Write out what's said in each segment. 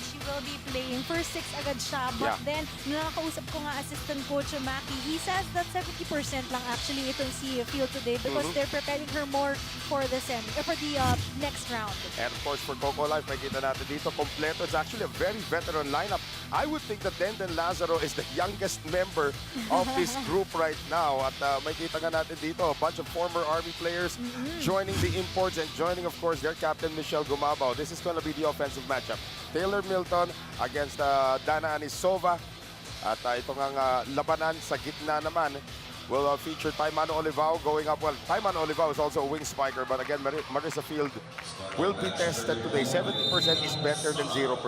she will be playing. First 6 agad siya, but then, nakakausap ko nga assistant coach Maki, he says that 70% lang actually itong si Field today because they're preparing her more for the next round. And of course, for Cocolife, makita natin dito, kompleto. It's actually a very veteran lineup. I would think that Denden Lazaro is the youngest member of this group right now. At makita nga natin dito, a bunch of former Army players joining the imports and joining, of course, their captain, Michelle Gumabao. This is going to be the offensive matchup. Taylor Milton against Dana Anisova. At ito nga labanan sa gitna naman will feature Taimano Olivao going up. Well, Taimano Olivao is also a wing spiker, but again, Marissa Field will be tested today. 70% is better than 0%.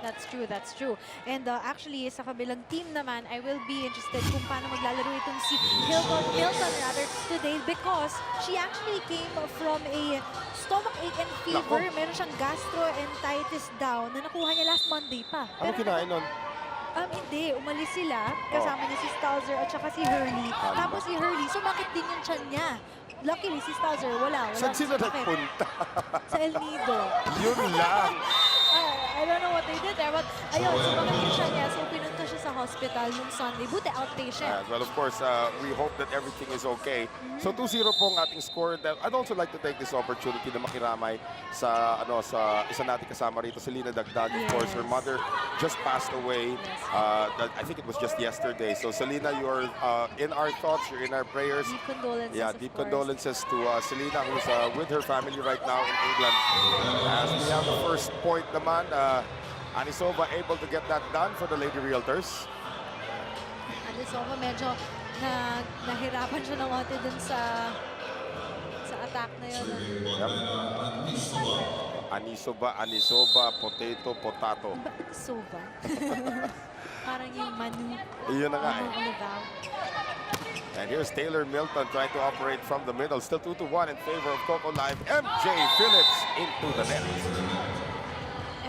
That's true, that's true. And actually, sa kabilang team naman, I will be interested kung paano maglalaro itong si Milton rather today because she actually came from a stomach ache and fever. Meron siyang gastroenteritis down na nakuha niya last Monday pa. Ano kinain nun? Hindi. Umalis sila. Kasama niya si Stalzer at saka si Hurley. Tapos si Hurley, sumakit din yung tiyan niya. Luckily, si Stalzer, wala. Saan sila nagpunta? Sa El Nido. Yun lang. I don't know what they did there, but ayun, sumakit yung tiyan niya. So, pinunta siya sa hospital nung Sunday. Buti outpatient. Well, of course, we hope that everything is okay. So, 2-0 po ang ating score. I'd also like to take this opportunity na makiramay sa isa nating kasama rito, Selena Dagdag. Of course, her mother just passed away. I think it was just yesterday. So, Selena, you're in our thoughts, you're in our prayers. Deep condolences, yeah, deep condolences to Selena, who's with her family right now in England. As we have the first point naman, Anisova able to get that done for the Lady Realtors. Anisova medyo nahirapan siya ng konti dun sa attack na yun. Yep. Anisova, potato. Anisova. Parang yung manu. Iyon na nga And here's Taylor Milton trying to operate from the middle. Still 2-1 in favor of Cocolife. MJ Phillips into the net.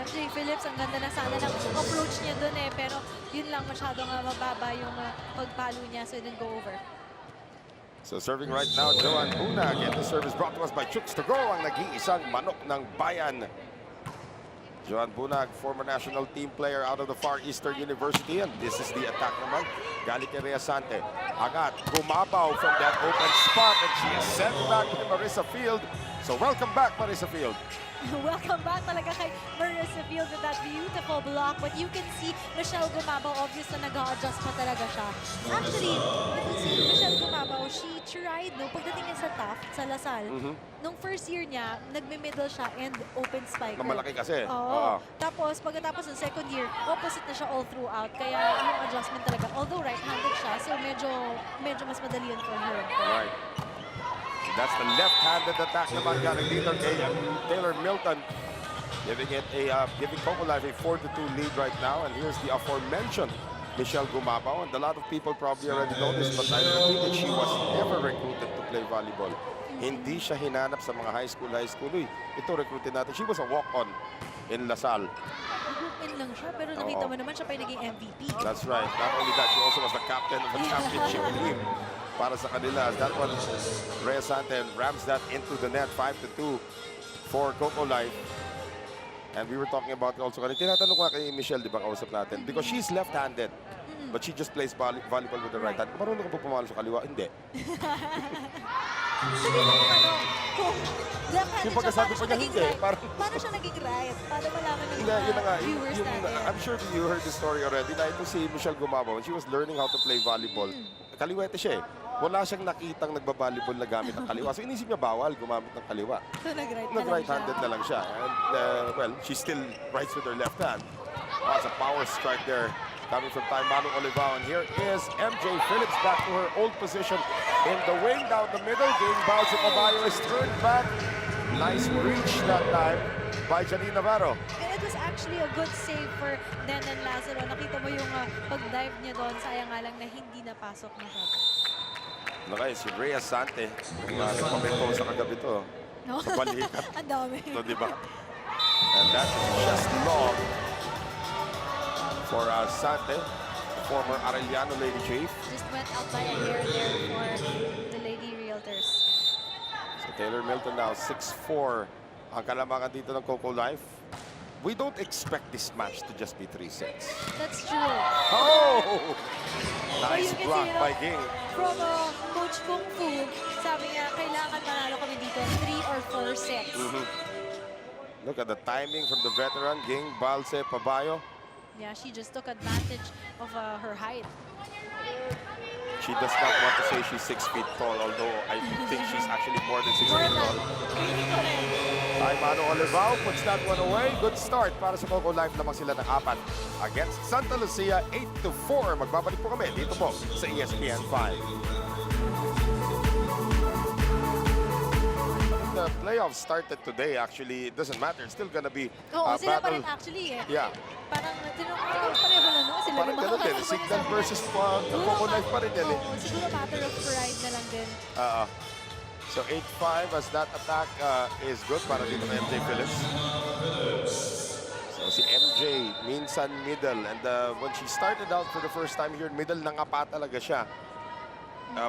MJ Phillips, ang ganda na sana ng approach niya dun pero yun lang masyadong mababa yung pagpalo niya, so it didn't go over. So serving right now, Joan Bunag. And the service brought to us by Chooks to go, ang nag-iisang manok ng bayan. Joan Bunag, former national team player out of the Far Eastern University. And this is the attack naman. Galit kay Rhea Sante. Agad, Gumabaw from that open spot. And she is sent back to Marissa Field. So welcome back, Marissa Field. Welcome back talaga kay Marissa Field with that beautiful block. But you can see Michelle Gumabao, obviously nag-a-adjust pa talaga siya. Actually, si Michelle Gumabao, she tried, pagdating niya sa TAF, sa Lasal, nung first year niya, nagme-middle siya and open spiker. Na malaki kasi. Oo. Tapos, pagkatapos ng second year, opposite na siya all throughout. Kaya yung adjustment talaga, although right-handed siya, so medyo mas madali yun for her. Right. That's the left-handed attack naman galing dito kay Taylor Milton, giving Cocolife a 4-2 lead right now. And here's the aforementioned Michelle Gumabao. And a lot of people probably already know this, but I believe that she was never recruited to play volleyball. Hindi siya hinanap sa mga high school. Ito recruited natin. She was a walk-on in Lasal. Nag-group in lang siya, pero nakita mo naman siya pa yung naging MVP. That's right. Not only that, she also was the captain of the championship team para sa kanila. That one, Rhea Sante rams that into the net, 5-2 for Cocolife. And we were talking about also kanina. Tinatanong ko kay Michelle, di ba, kausap natin? Because she's left-handed, but she just plays volleyball with the right hand. Marunong ka po pumalo sa kaliwa? Hindi. Kung left-handed Yung pagkasabi pa niya, hindi. Paano siya naging right? Paano malaman ng viewers natin? I'm sure you heard the story already na ito si Michelle Gumabao. She was learning how to play volleyball. Kaliwete siya Wala siyang nakitang nagbabalibol na gamit ng kaliwa. So inisip niya bawal gumamit ng kaliwa. So nag-right-handed na lang siya. And well, she still writes with her left hand. That's a power strike there coming from Taimano Olivao. And here is MJ Phillips back to her old position in the wing down the middle. Game bounce of Caballo is turned back. Nice reach that time by Janine Navarro. And it was actually a good save for Denden Lazaro. Nakita mo yung pag-dive niya doon. Sayang nga lang na hindi napasok masyado. Okay, si Rhea Sante. Nagpapento sa kagabi to. No? Balikat. Ang dami. No, diba? And that is just long for Sante, former Arellano Lady Chief. Just went out by a hair there for the Lady Realtors. So Taylor Milton now 6'4". Ang kalamangan dito ng Cocolife. we don't expect this match to just be 3 sets. That's true. Oh! So Nice you can block see, by Ging. from Coach Kung Fu, sabi niya, kailangan manalo kami dito 3 or 4 sets. Look at the timing from the veteran, Ging, Balse, Pabayo. Yeah, she just took advantage of her height. She does not want to say she's 6 feet tall, although I think she's actually more than 6 feet tall. Taimano Olivao puts that one away. Good start para sa Cocolife. Lamang sila ng 4 against Santa Lucia, 8-4. Magbabalik po kami dito po sa ESPN 5. The playoffs started today. Actually, it doesn't matter. It's still gonna be Oo, a sila pa battle. rin actually eh. Yeah. Parang pareho na no? Sila Parang rin ganun din. makakalaban Signal sa- versus Cocolife pa rin yan eh. Oo, siguro matter of pride na lang din. So 8-5 as that attack is good para dito kay MJ Phillips. So si MJ minsan middle, and when she started out for the first time here in middle, nangapa talaga siya.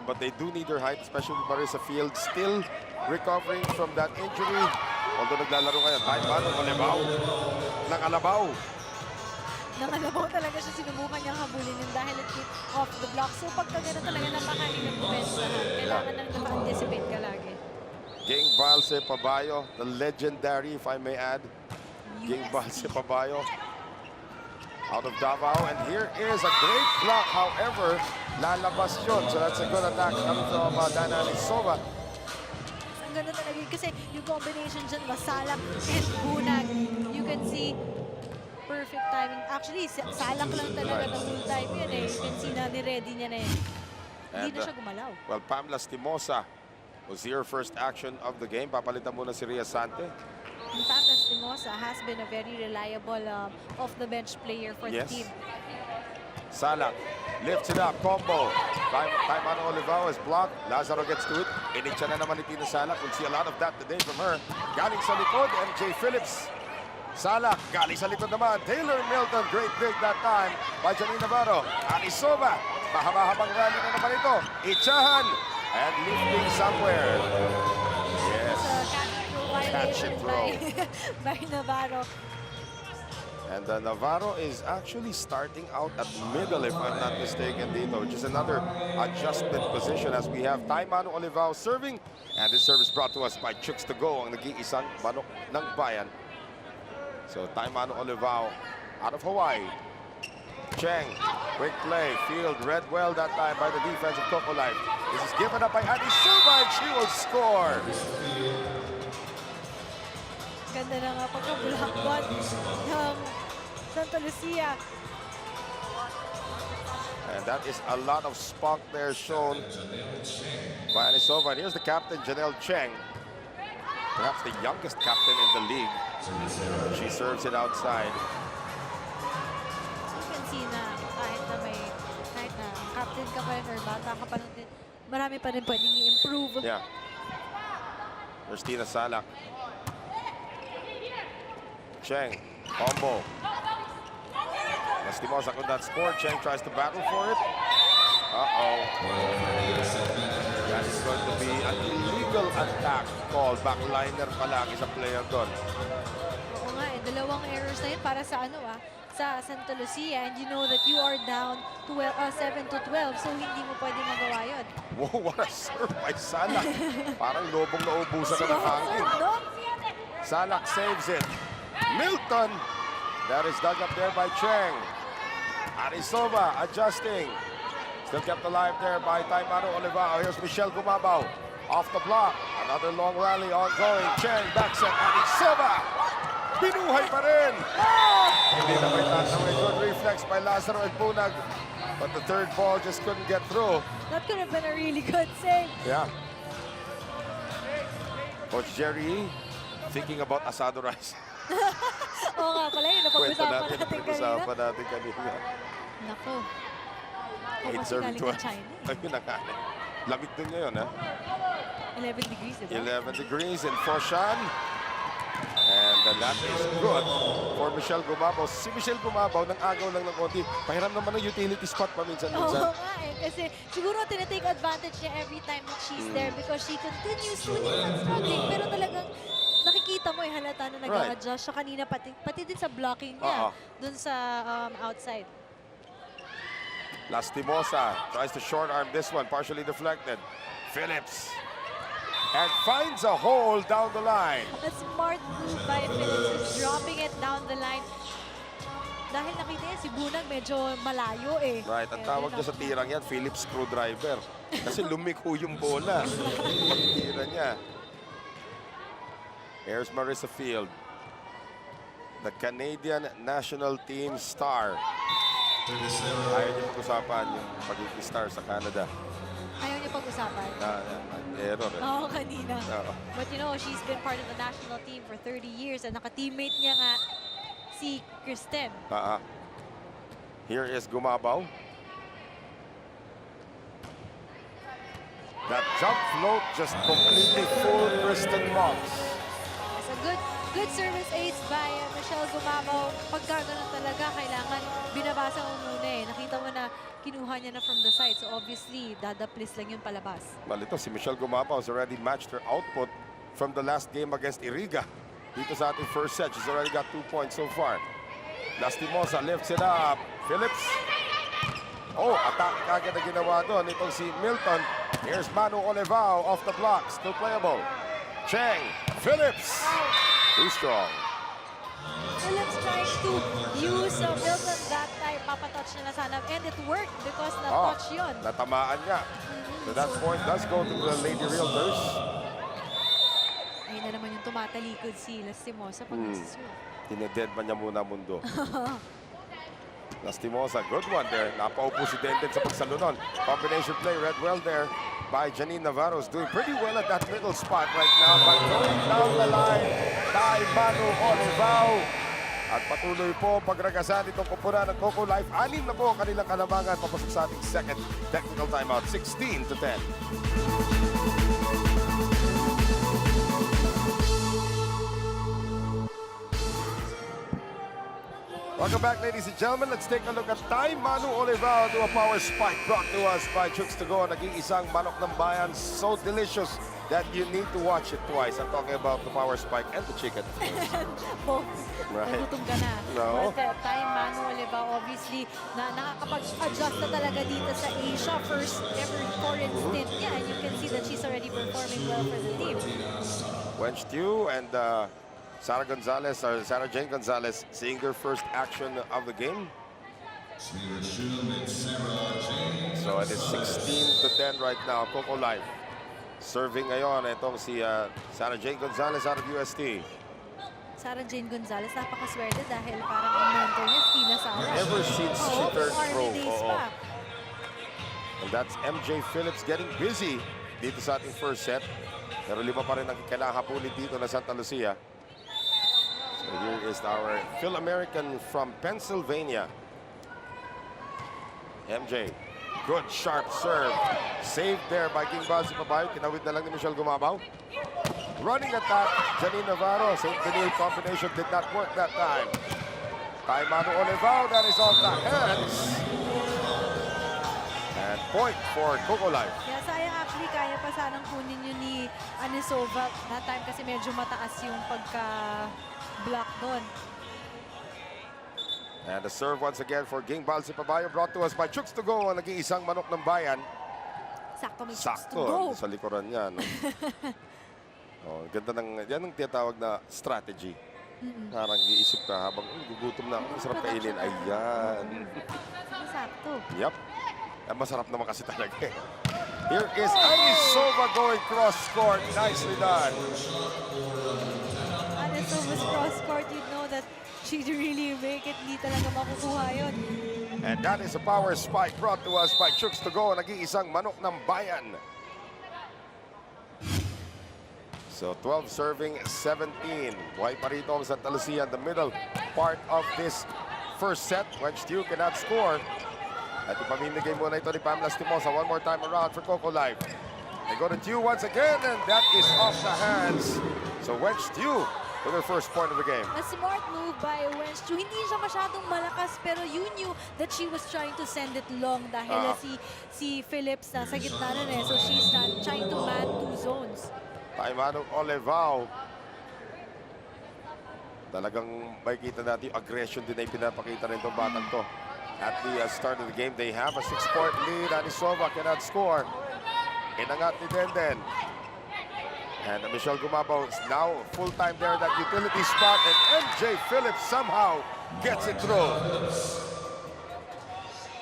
But they do need her height, especially with Marissa Field still recovering from that injury. Although naglalaro ngayon, Taimano Olivao nakalabaw. Nakalabaw talaga siya, sinubukan niyang habulin yun dahil it hit off the block. So pagka gano'n talaga napakainang pumensahan. Kailangan nang naka-anticipate ka lagi. Ging Balse Pabayo, the legendary, if I may add. Ging Balse Pabayo out of Davao, and here is a great block. However, lalabas yun. So that's a good attack coming from Dana Alisova. Ang ganda talaga yun kasi yung combination dyan, masalak and bunag. You can see perfect timing. Actually, salak lang talaga ng whole time yun eh. You can see na ni-ready niya na yun. Hindi na siya gumalaw. Well, Pamela Stimosa was her first action of the game. Papalitan muna si Rhea Sante. Pamela Stimosa has been a very reliable off-the-bench player for the team. Salak lifts it up, combo. Taimano Olivao is blocked. Lazaro gets to it. Initcha na naman ni Tina Salak. We'll see a lot of that today from her. Galing sa likod, MJ Phillips. Salak, galing sa likod naman. Taylor Milton, great dig that time by Janine Navarro. Alisova, mahaba-habang rally na naman ito. Itchahan, and lifting somewhere. Yes. Catch and throw. by Navarro. And Navarro is actually starting out at middle, if I'm not mistaken, dito, which is another adjustment position as we have Taimano Olivao serving. And this service brought to us by Chooks to go, ang nag-iisang manok ng bayan. So Taimano Olivao out of Hawaii. Cheng, quick play, field read well that time by the defense of Cocolife. This is given up by Adi Silva, and she will score. Ganda na nga pagka-block ng Santa Lucia. And that is a lot of spunk there shown by Anisova. And here's the captain, Janelle Cheng. Perhaps the youngest captain in the league. She serves it outside. You can see na kahit na captain ka pa rin or bata ka pa rin, marami pa rin pwedeng i-improve. Yeah. There's Tina Salak. Cheng, combo. Lastimosa on that score. Cheng tries to battle for it. Uh-oh. That is going to be an illegal attack call. Backliner pa lang isang player doon. Oo nga eh, dalawang errors na yun para sa sa Santa Lucia, and you know that you are down 7-12, so hindi mo pwede magawa yun. Whoa, what a serve by Salak. Parang lobong naubusan ka ng hangin. No? Salak saves it. Milton, that is dug up there by Cheng. Arisova adjusting. Still kept alive there by Taimano Olivao. Here's Michelle Gumabaw off the block. Another long rally ongoing. Cheng backs it. Arisova. Binuhay pa rin. Hindi na may good reflex by Lazaro and Bunag. But the third ball just couldn't get through. That could have been a really good save. Yeah. Coach Jerry thinking about asado rice. Oo nga pala yun, napag-usapan natin kanina. natin kanina. Nako. 8 serving to us. Ayun na nga. Lamig din ngayon, ha? 11 degrees, diba? 11 degrees in Foshan. And that is good for Michelle Gumabaw. Si Michelle Gumabaw, nang agaw lang ng konti. Pahiram naman ng utility spot paminsan-minsan. Oo nga eh, kasi siguro tinatake advantage niya every time that she's there because she continues to keep on struggling. Pero talagang nakikita makikita mo halata na nag-a-adjust siya kanina pati din sa blocking niya dun sa outside. Lastimosa tries to short arm this one, partially deflected. Phillips. And finds a hole down the line. A smart move by Phillips is dropping it down the line. Dahil nakita niya si Bunag medyo malayo eh. Right, ang tawag niya sa tirang yan, Phillips screwdriver. Kasi lumiko yung bola. Pagtira niya. Here's Marissa Field. The Canadian national team star. Ayaw niyo pag-usapan yung pagiging star sa Canada. Ayaw niya pag-usapan? Error eh. Oo, kanina. But you know, she's been part of the national team for 30 years and naka-teammate niya nga si Kristen. Here is Gumabaw. That jump float just completely fooled Kristen Mox. It's a good service ace by Michelle Gumabaw. Pagka ganun talaga, kailangan binabasa mo muna eh. Nakita mo na kinuha niya na from the side. So obviously, dadaplis lang yun palabas. Well, ito, si Michelle Gumabaw has already matched her output from the last game against Iriga. Dito sa ating first set, she's already got 2 points so far. Lastimosa lifts it up. Phillips. Oh, attack kagad na ginawa doon itong si Milton. Here's Manu Olivao off the block. Still playable. Cheng. Phillips. Too strong. Phillips trying to use Milton that time. Papatouch niya na sana. And it worked because na-touch yun. Natamaan niya. So that point does go to the Lady Realtors. Ayun na naman yung tumatalikod si Lastimosa pag nagsiserve. Tineded man niya muna mundo. Lastimosa, good one there. Napaupo si Denden sa pagsalunon. Combination play, read well there by Janine Navarro. Is doing pretty well at that middle spot right now. But going down the line by Manu Olivao. At patuloy po pagragasan itong kupunan ng Cocolife. 6 na po kanilang kalamangan papasok sa ating second technical timeout. 16-10. Welcome back, ladies and gentlemen. Let's take a look at time. Manu Olivao to a power spike brought to us by Chooks to go. Naging isang manok ng bayan. So delicious that you need to watch it twice. I'm talking about the power spike and the chicken. Both. Right. Nagutom ka na. No. But time, Manu Olivao, obviously, nakakapag-adjust na talaga dito sa Asia. First ever foreign stint niya. And you can see that she's already performing well for the team. Wen Stew and Sarah Gonzalez, or Sarah Jane Gonzalez, seeing their first action of the game. So it is 16-10 right now. Cocolife serving ngayon itong si Sarah Jane Gonzalez out of UST. Sarah Jane Gonzalez, napakaswerte dahil parang ang mentor niya, Tina Sarah. Ever since she turned pro. Pa. And that's MJ Phillips getting busy dito sa ating first set. Pero 5 pa rin ang kailangan hapunin dito na Santa Lucia. So here is our Phil-American from Pennsylvania. MJ, good sharp serve. Saved there by Gingbal Sipabayo. Kinawid na lang ni Michelle Gumabaw. Running attack, Janine Navarro. St. Benil combination did not work that time. By Manu Olivao, that is off the hands. And point for Cocolife. Yeah, sayang actually kaya pa sanang kunin yun ni Anisova. That time kasi medyo mataas yung pagka-block doon. And the serve once again for Gingbal Sipabayo, brought to us by Chooks to go. Ang nag-iisang manok ng bayan. Sakto may Chooks to go. Sakto sa likuran niya. No? Ganda ng, yan ang tinatawag na strategy. Parang iisip ka habang gugutom na ako, masarap kainin. Ayan. Sakto. Yup. Masarap naman kasi talaga eh. Here is Anisova going cross-court. Nicely done. Anisova's cross-court, you know that she really make it. Hindi talaga makukuha yun. And that is a power spike brought to us by Chooks to go. Nag-iisang manok ng bayan. So 12 serving 17. Buhay pa rito ang Santa Lucia in the middle part of this first set. When Stu cannot score. At ipamimigay muna ito ni Pamela Stimosa. One more time around for Cocolife. They go to Stu once again, and that is off the hands. So Wen Stu with her first point of the game. A smart move by Wen Stu. Hindi siya masyadong malakas, pero you knew that she was trying to send it long dahil si Phillips nasa gitna nun eh. So she's not trying to man 2 zones. Taimano Olivao. Talagang makikita natin yung aggression din na pinapakita rin itong batang to. At the start of the game, they have a 6-point lead. Anisova cannot score. Inangat ni Denden. And Michelle Gumabaw is now full-time there in that utility spot. And MJ Phillips somehow gets it through.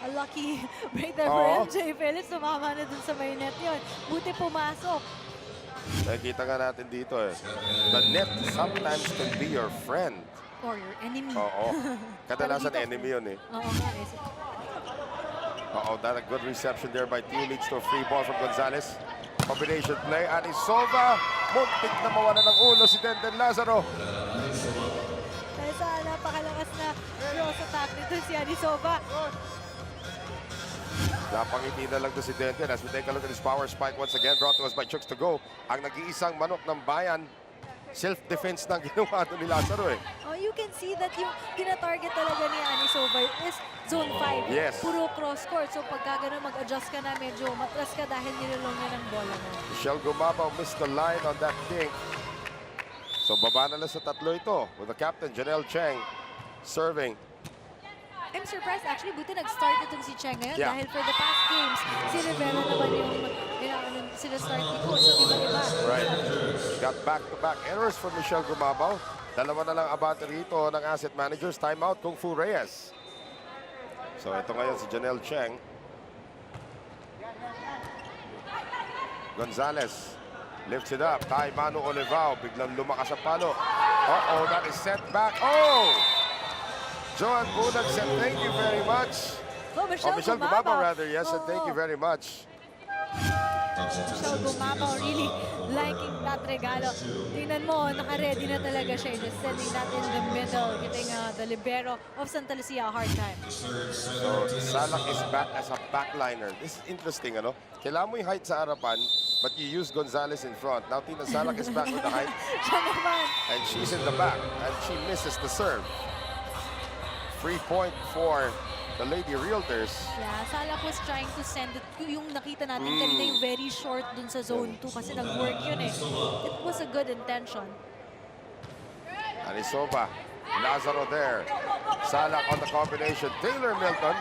A lucky break there for MJ Phillips. Sumama na dun sa may net yun. Buti pumasok. Nakikita nga natin dito eh. The net sometimes can be your friend. Or your enemy. Oo. Kadalasan enemy yun eh. Oo nga eh. That a good reception there by Tew leads to a free ball from Gonzalez. Combination play. Anisova. Muntik na mawala ng ulo si Denden Lazaro. Kaya sa napakalakas na cross attack nito si Anisova. Napangiti na lang to si Denden as we take a look at his power spike once again brought to us by Chooks to go. Ang nag-iisang manok ng bayan. Self-defense na ginawa ni Lazaro eh. Oh, you can see that yung gina-target talaga ni Anisova is zone 5. Yes. Puro cross-court. So pagka gano'n mag-adjust ka na, medyo matras ka dahil nilulong niya ng bola mo. Michelle Gumabaw missed the line on that dink. So baba na lang sa tatlo ito with the captain, Janelle Cheng, serving. I'm surprised actually, buti nag-start itong si Cheng ngayon dahil for the past games, si Rivera naman yung sila-start ni Coach. So iba-iba. Right. Got back-to-back errors for Michelle Gumabaw. Dalawa na lang abate rito ng asset managers. Timeout, Kung Fu Reyes. So ito ngayon si Janelle Cheng. Gonzalez lifts it up. Tay Manu Olivao. Biglang lumakas ang palo. Uh-oh, that is sent back. Oh! Joan Bunag said thank you very much. Oh, Michelle Gumabaw rather, yes, and thank you very much. Michelle Gumabaw really liking that regalo. Tingnan mo, naka-ready na talaga siya. Just sending that in the middle, giving the libero of Santa Lucia a hard time. So, Salak is back as a backliner. This is interesting, ano? Kailangan mo yung height sa harapan, but you use Gonzalez in front. Now, Tina Salak is back with the height. Siya naman. And she's in the back, and she misses the serve. Free point for the Lady Realtors. Yeah, Salak was trying to send it. Yung nakita natin kanina yung very short dun sa zone 2 kasi nag-work yun eh. It was a good intention. Anisova, Lazaro there. Salak on the combination. Taylor Milton.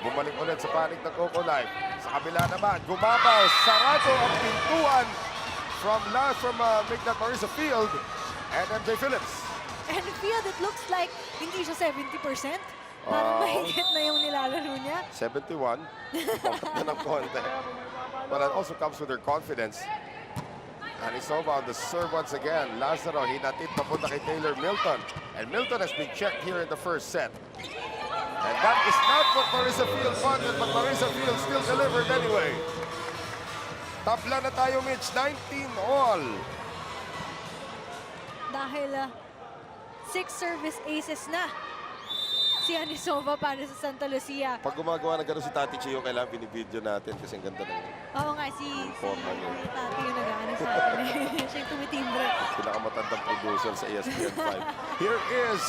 Bumalik ulit sa panig ng Cocolife. Sa kabila naman, Gumabaw. Sarado ang pintuan from Migdat Marisa Field and MJ Phillips. And Field, it looks like hindi siya 70%. Parang mahigit na yung nilalaro niya. 71. Yan ang konti. But it also comes with her confidence. Anisova on the serve once again. Lazaro, hinatid papunta kay Taylor Milton. And Milton has been checked here in the first set. And that is not what Marisa Field wanted, but Marisa Field still delivered anyway. Tabla na tayo, Mitch. 19 all. Dahil 6 service aces na si Anisova para sa Santa Lucia. Pag gumagawa ng gano'n si Tati Chio, kailangan binibideo natin kasi ang ganda ng Oo nga, si forma niya. Tati yung nag-ano sa atin. Siya yung tumitimbre. Pinakamatandang producer sa ESPN 5. Here is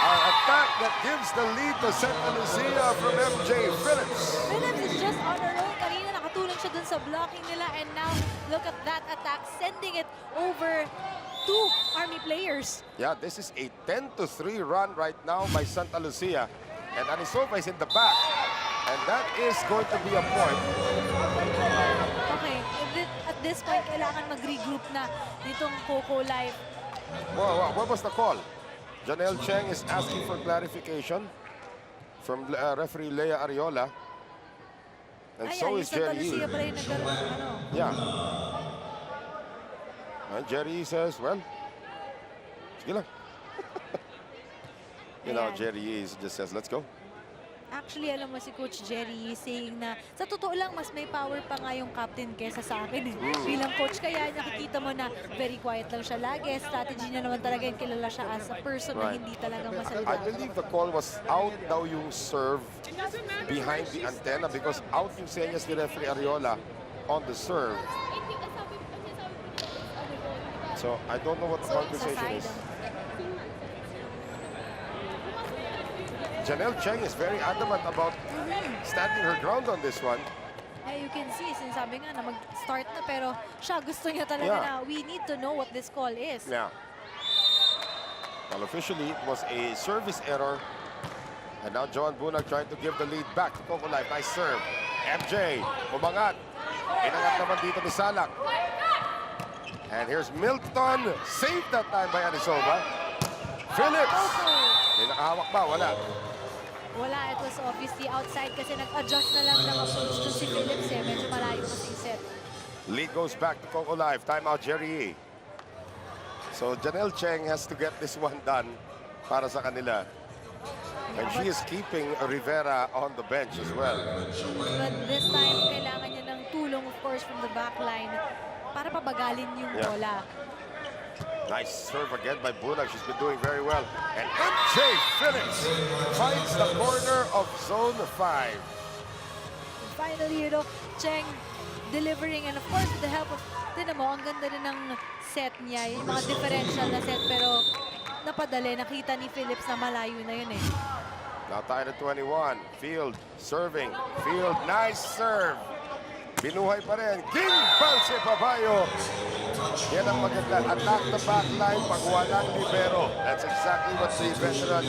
our attack that gives the lead to Santa Lucia from MJ Phillips. Phillips is just on a roll. Kanina nakatulong siya dun sa blocking nila and now look at that attack, sending it over to Army players. Yeah, this is a 10-3 run right now by Santa Lucia. And Anisova is in the back. And that is going to be a point. Okay, at this point, kailangan mag-regroup na nitong Cocolife. Well, what was the call? Janelle Cheng is asking for clarification from referee Lea Ariola. And so is Jerry Santa Lucia pala yung nagkaroon ng ano. Yeah. And Jerry says, well, sige lang. You know, Jerry just says, let's go. Actually, alam mo si Coach Jerry saying na sa totoo lang, mas may power pa nga yung captain kesa sa akin. Bilang coach, kaya nakikita mo na very quiet lang siya lagi. Strategy niya naman talaga yung kilala siya as a person na hindi talaga masalita. I believe the call was out daw yung serve behind the antenna because out yung senyas ni referee Ariola on the serve. So, I don't know what the conversation is. Janelle Cheng is very adamant about standing her ground on this one. Yeah, you can see, sinasabi nga na mag-start na pero siya gusto niya talaga na we need to know what this call is. Yeah. Well, officially, it was a service error. And now Joan Bunag trying to give the lead back to Cocolife. Nice serve. MJ, umangat. Inangat naman dito ni Salak. And here's Milton. Saved that time by Anisova. Phillips. May nakahawak ba? Wala. Wala, it was obviously outside kasi nag-adjust na lang ng approach to si Phillips eh. Medyo malayo kasi yung set. Lead goes back to Cocolife. Timeout, Jerry E. So Janelle Cheng has to get this one done para sa kanila. And she is keeping Rivera on the bench as well. But this time, kailangan niya ng tulong, of course, from the back line para pabagalin yung bola. Nice serve again by Bunag. She's been doing very well. And MJ Phillips finds the corner of zone 5. And finally, you know, Cheng delivering, and of course, with the help of, tinan mo, ang ganda rin ng set niya. Yung mga differential na set, pero napadali. Nakita ni Phillips na malayo na yun eh. Now tied at 21. Field serving. Field, nice serve. Binuhay pa rin. King Balse Papayo. Yan ang maganda. Attack the back line pag walang libero. That's exactly what the veteran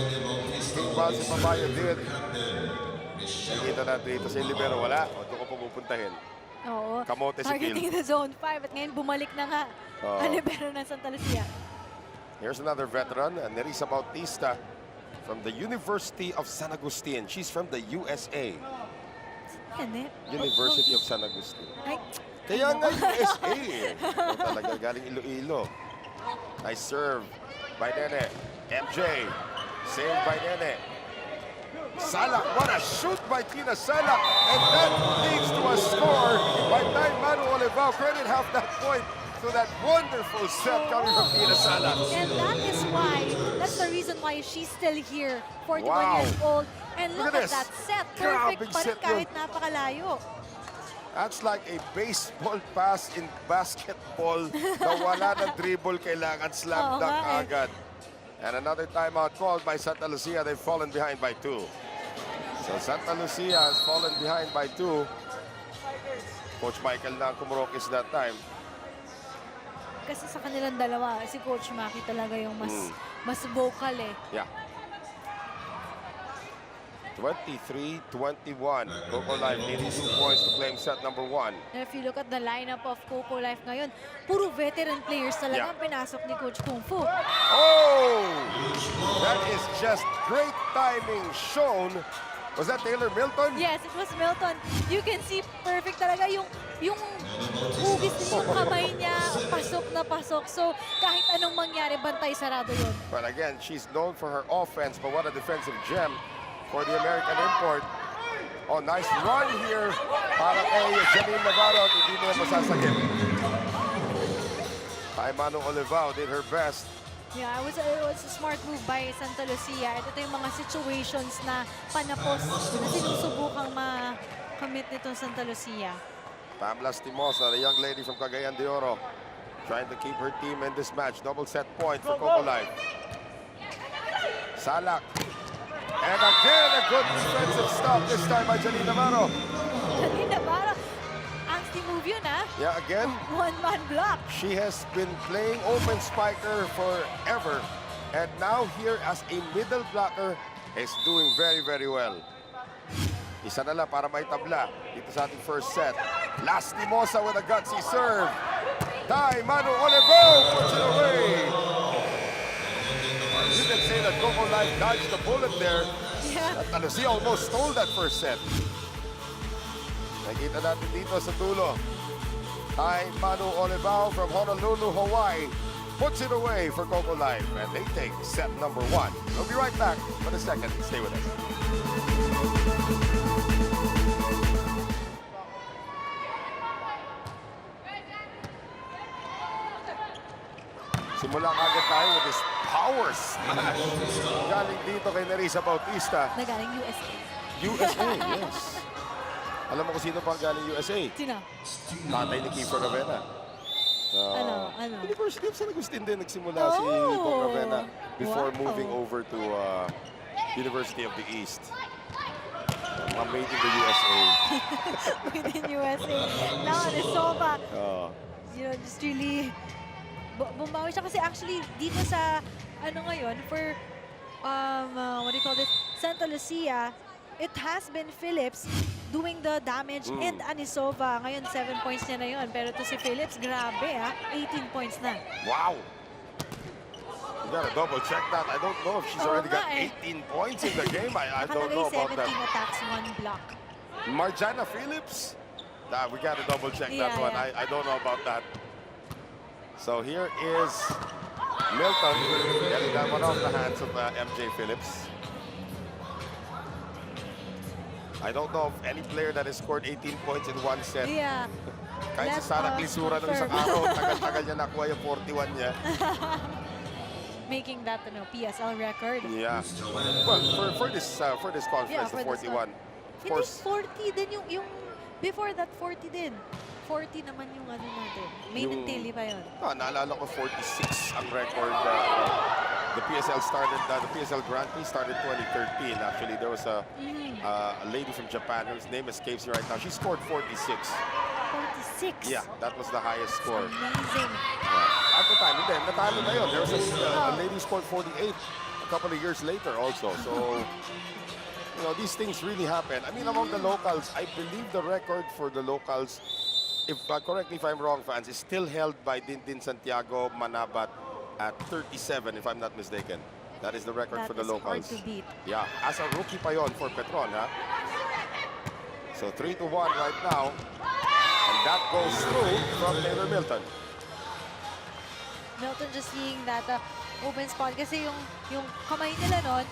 King Balse Papayo did. Nakikita natin dito sa libero. Wala. O, doon ko pumupuntahin. Oo. Kamote si Gil. Targeting the zone 5 at ngayon bumalik na nga ang libero ng Santa Lucia. Here's another veteran, Nerissa Bautista from the University of San Agustin. She's from the USA. University of San Agustin. Kaya nga USA eh. Talaga galing Iloilo. Nice serve by Nene. MJ. Saved by Nene. Salak. What a shoot by Tina Salak. And that leads to a score by Manu Olivao. Credit half that point to that wonderful set coming from Tina Salak. And that is why, that's the reason why she's still here. 41 Wow. years old. And look at this. that set. Perfect Grabing pa rin set kahit yun. napakalayo. That's like a baseball pass in basketball na wala ng dribble, kailangan slam dunk agad. And another timeout called by Santa Lucia. They've fallen behind by 2. So Santa Lucia has fallen behind by 2. Coach Michael na kumurokis that time. Kasi sa kanilang dalawa, si Coach Maki talaga yung mas vocal eh. Yeah. 23-21. Cocolife needing 2 points to claim set number 1. And if you look at the lineup of Cocolife ngayon, puro veteran players talaga ang pinasok ni Coach Kung Fu. Oh! That is just great timing shown. Was that Taylor Milton? Yes, it was Milton. You can see perfect talaga yung hugis din yung kamay niya, pasok na pasok. So kahit anong mangyari, bantay sarado yun. But again, she's known for her offense, but what a defensive gem for the American import. Oh, nice run here para kay Janine Navarro. Hindi niya masasagip. Manu Olivao did her best. Yeah, it was a smart move by Santa Lucia. Ito yung mga situations na panapos na sinusubukang makamit nitong Santa Lucia. Pam Lastimosa, the young lady from Cagayan de Oro, trying to keep her team in this match. Double set point for Cocolife. Salak. And again, a good defensive stop this time by Janine Navarro. Janine Navarro, angsty move yun ha? Yeah, again. One-man block. She has been playing open spiker forever. And now here as a middle blocker is doing very, very well. Isa na lang para may tabla dito sa ating first set. Lastimosa with a gutsy serve. Manu Olivao puts it away. You can say that Cocolife dodged the bullet there. Yeah. At Lucia almost stole that first set. Nakita natin dito sa dulo. Manu Olivao from Honolulu, Hawaii puts it away for Cocolife, and they take set number 1. We'll be right back for the second. Stay with us. Simula agad tayo with this power smash. Galing dito kay Nerissa Bautista. Nagaling USA. USA, yes. Alam mo kung sino pang galing USA? Sino? Tatay ni Kiefer Ravena. Ano? University of San Agustin din nagsimula si Bong Ravena before moving over to University of the East. Made in the USA. Made in USA. Now, Anisova, you know, just really bumawi siya kasi actually dito sa ano ngayon, for, what do you call this, Santa Lucia, it has been Phillips doing the damage and Anisova. Ngayon, 7 points niya na yun. Pero to si Phillips, grabe 18 points na. Wow. You gotta double check that. I don't know if she's already got 18 points in the game. I don't know about that. 17 attacks, 1 block. Marjana Phillips? Nah, we gotta double check that one. I don't know about that. So here is Milton getting that one off the hands of MJ Phillips. I don't know of any player that has scored 18 points in one set. Yeah. Kahit sa Sarah Clisura ng isang araw, tagal-tagal niya nakuha yung 41 niya. Making that, PSL record. Yeah. Well, for this conference, the 41. Of course. 40 din yung before that 40 din. 40 naman yung ano natin. May nagtili pa yun. Naalala ko 46 ang record. The PSL started, the PSL Grand Prix started 2013. Actually, there was a lady from Japan whose name escapes me right now. She scored 46. 46? Yeah, that was the highest score. Amazing. Yeah. At the time, then, natalo na yun. There was a lady who scored 48 a couple of years later also. So, these things really happen. I mean, among the locals, I believe the record for the locals, if correct me if I'm wrong, fans, is still held by Dindin Santiago Manabat at 37, if I'm not mistaken. That is the record for the locals. That is hard to beat. Yeah, as a rookie pa yon for Petron, ha? So 3-1 right now. And that goes through from Taylor Milton. Milton just seeing that open spot. Kasi yung kamay nila nun,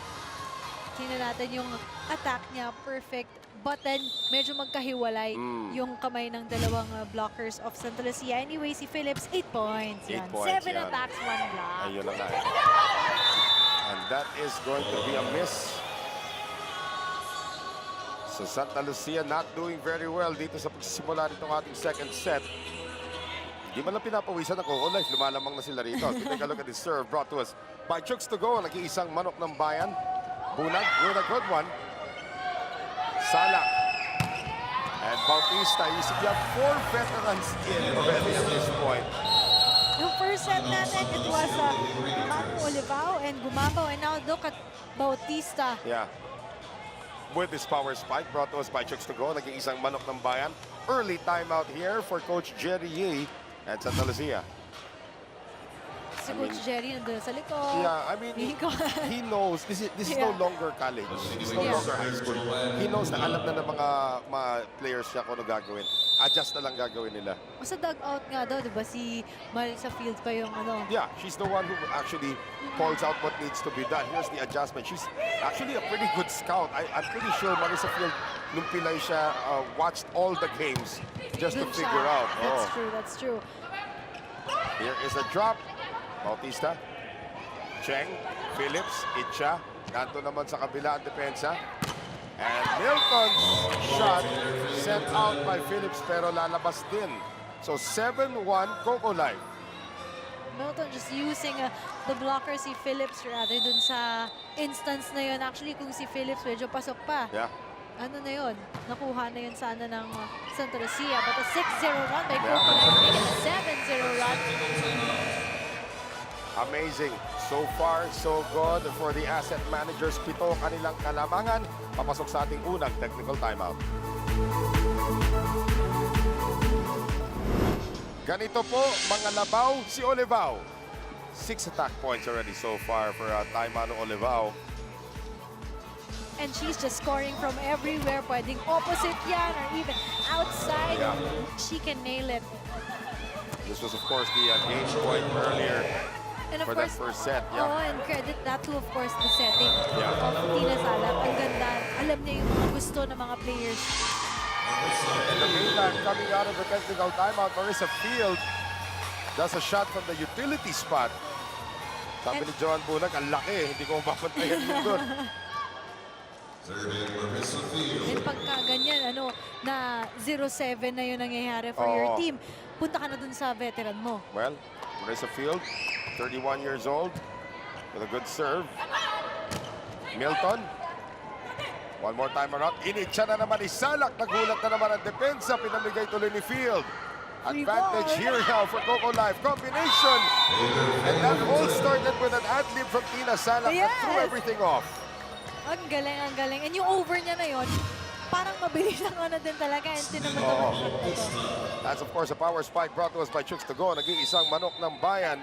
tingnan natin yung attack niya, perfect. But then, medyo magkahiwalay yung kamay ng dalawang blockers of Santa Lucia. Anyway, si Phillips, 8 points. 8 yan. points, 7 attacks, 1 block. Ayun lang na. And that is going to be a miss. So Santa Lucia not doing very well dito sa pagsisimula nitong ating second set. Hindi man lang pinapawisan ng Cocolife. Lumalamang na sila rito. Take a look at this serve brought to us by Chooks to go. Nag-iisang manok ng bayan. Bunag with a good one. Salak and Bautista. You see, you have 4 veterans in already at this point. Yung first set natin, it was Manu Olivao and Gumabao. And now look at Bautista. Yeah. With this power spike brought to us by Chooks to go. Naging isang manok ng bayan. Early timeout here for Coach Jerry Yee and Santa Lucia. Si Coach Jerry nandun sa likod. Yeah, I mean, he knows this is no longer college. This is no longer high school. He knows na alam na ng mga players siya kung ano gagawin. Adjust na lang gagawin nila. Sa dugout nga daw, di ba, si Marisa Fields pa yung ano? Yeah, she's the one who actually calls out what needs to be done. Here's the adjustment. She's actually a pretty good scout. I'm pretty sure Marisa Fields, nung pilay siya, watched all the games just to figure out. That's true, that's true. Here is a drop. Bautista, Cheng, Phillips, Itcha. Nanto naman sa kabila ang depensa. And Milton's shot sent out by Phillips pero lalabas din. So 7-1 Cocolife. Milton just using the blocker si Phillips rather dun sa instance na yun. Actually, kung si Phillips medyo pasok pa. Yeah. Ano na yun? Nakuha na yun sana ng Santa Lucia. But a 6-0 run by Cocolife, making a 7-0 run. Amazing. So far, so good for the asset managers. 7 kanilang kalamangan. Papasok sa ating unang technical timeout. Ganito po, mga labaw, si Olivao. 6 attack points already so far for Taimano Olivao. And she's just scoring from everywhere. Pwedeng opposite yan or even outside. Yeah. She can nail it. This was, of course, the game point earlier. And of for course, that first set, yeah. Oh, and credit that to, of course, the setting Yeah. of Tina Salap. Ang ganda. Alam niya yung mga gusto ng mga players. In the meantime, coming out of the technical timeout, Marisa Field does a shot from the utility spot. Sabi ni Joan Bunag, ang laki. Hindi ko mapapantayan yun doon. And pagka ganyan, na 0-7 na yun nangyayari for your team, punta ka na dun sa veteran mo. Well, Marisa Field, 31 years old, with a good serve. Milton, one more time around. Initcha na naman ni Salak. Nagulat na naman ang depensa. Pinamigay tuloy ni Field. Advantage here now for Cocolife. Combination. And that all started with an ad-lib from Tina Salak that threw everything off. Ang galing, ang galing. And yung over niya na yun, parang mabilis ang ano din talaga. And tinamad naman shot na to. That's of course a power spike brought to us by Chooks to go. Nag-iisang manok ng bayan.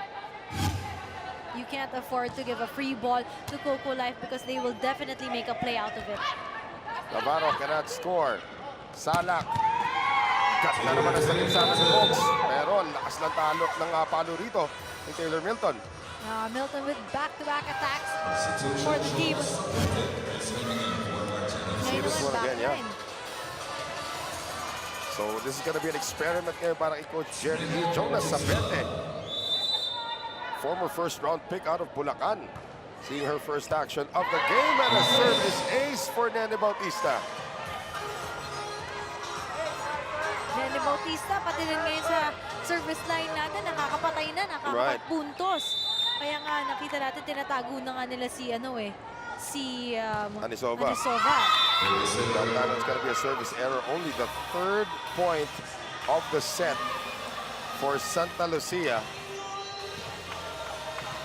You can't afford to give a free ball to Cocolife because they will definitely make a play out of it. Navarro cannot score. Salak. Cut na naman ang salim sana si Chooks. Pero lakas ng talo ng palo rito ni Taylor Milton. Milton with back-to-back attacks for the team. Ngayon naman, backline. So this is going to be an experiment ngayon para kay Coach Jerry Lee. Jonas Sabete, former first-round pick out of Bulacan, seeing her first action of the game, and a service ace for Nene Bautista. Nene Bautista, pati din ngayon sa service line natin, nakakapatay na, nakakapagpuntos. Kaya nga, nakita natin, tinatago na nga nila si, Anisova. That is going to be a service error. Only the third point of the set for Santa Lucia.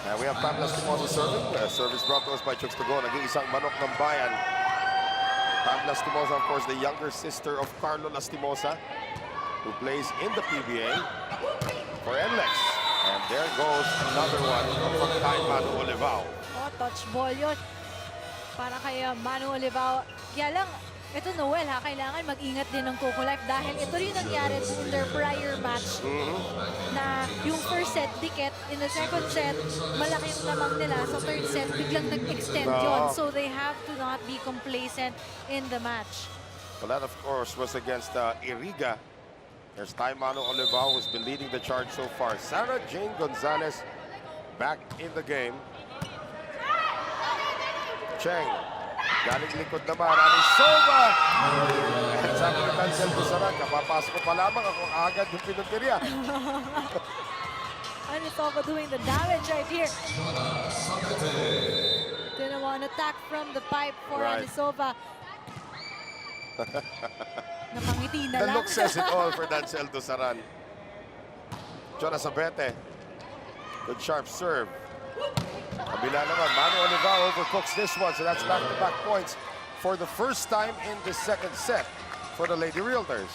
And we have Pamela Stimosa serving. Service brought to us by Chooks to go. Nag-iisang manok ng bayan. Pamela Stimosa, of course, the younger sister of Carlo Lastimosa, who plays in the PBA for NLEX. And there goes another one from Manu Olivao. Oh, touch ball yun. Para kay Manu Olivao. Kaya lang, ito Noel ha, kailangan mag-ingat din ng Cocolife dahil ito rin nangyari to their prior match na yung first set, dikit. In the second set, malaki yung lamang nila. Sa third set, biglang nag-extend yun. So they have to not be complacent in the match. Well, that, of course, was against Iriga. There's Manu Olivao, who's been leading the charge so far. Sarah Jane Gonzalez back in the game. Cheng, galing likod naman. Anisova! And sabi ni Tansel Busaran, kapapasok ko pa lamang ako agad yung pinuntirya. Anisova doing the damage right here. Didn't want an attack from the pipe for Anisova. Napangiti na The lang. look says it all for Dancel Dusaran. Jonas Abete. Good sharp serve. Kabila naman, Manu Olivao overcooks this one, so that's back-to-back points for the first time in the second set for the Lady Realtors.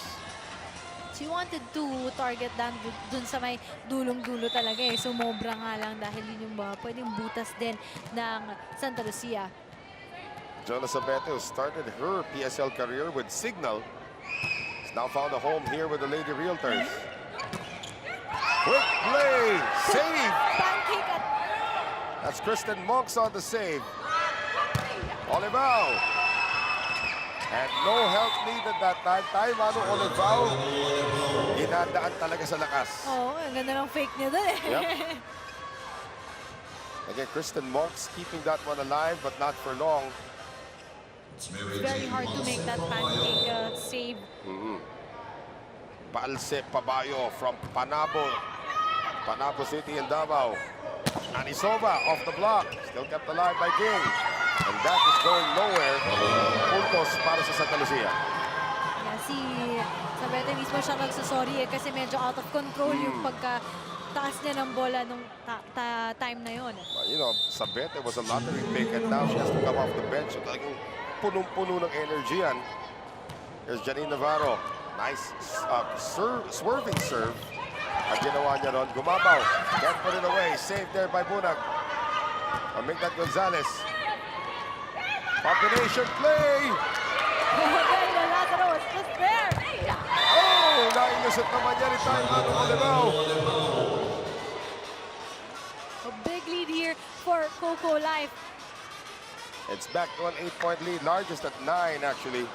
She wanted to target dun sa may dulong-dulo talaga eh. Sumobra nga lang dahil yun yung pwedeng butas din ng Santa Lucia. Jonas Abete, who started her PSL career with Signal, has now found a home here with the Lady Realtors. Quick play! Save! Pancake at... That's Kristen Monks on the save. Olivao. And no help needed that time. Manu Olivao, dinadaan talaga sa lakas. Oo, ang ganda ng fake niya doon eh. Yep. Again, Kristen Monks keeping that one alive, but not for long. It's very hard to make that pancake save. Palse Pabayo from Panabo City in Davao. Anisova off the block, still kept alive by King. And that is going nowhere. Puntos para sa Santa Lucia. Yeah, si Sabete mismo siya nagsasorry eh, kasi medyo out of control yung pagka-taas niya ng bola nung time na yon. Well, you know, Sabete was a lottery pick and now she has to come off the bench. So talagang punong-puno ng energy yan. Here's Janine Navarro. Nice swerving serve. Ang ginawa niya ron, gumabaw. Can't put it away. Saved there by Bunag. Migdat Gonzalez. Combination play! Lazaro was just there. Oh! Nailusot naman niya rin tayo, Manu Olivao. A big lead here for Cocolife. It's back to an 8-point lead. Largest at 9, actually.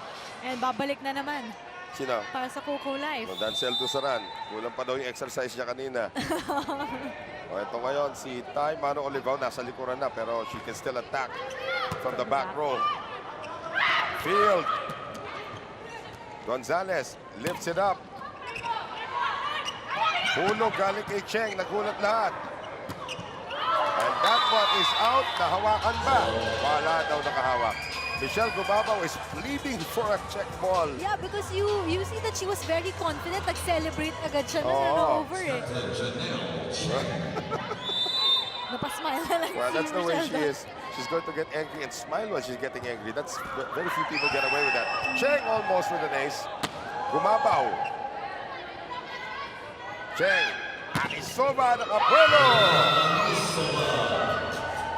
And babalik na naman Sino? para sa Cocolife. Dancel Dusaran. Kulang pa daw yung exercise niya kanina. Ito ngayon, si Manu Olivao nasa likuran na, pero she can still attack from the back row. Field. Gonzalez lifts it up. Hulog galing kay Cheng. Nagulat lahat. And that one is out. Nahawakan ba? Wala daw nakahawak. Michelle Gumabao is pleading for a check ball. Yeah, because you see that she was very confident. Nag-celebrate agad siya na over eh. Napasmile na lang Well, si that's the way Michelle she is. She's going to get angry and smile while she's getting angry. That's very few people get away with that. Cheng almost with an ace. Gumabao. Cheng. Anisoba nakapuelo.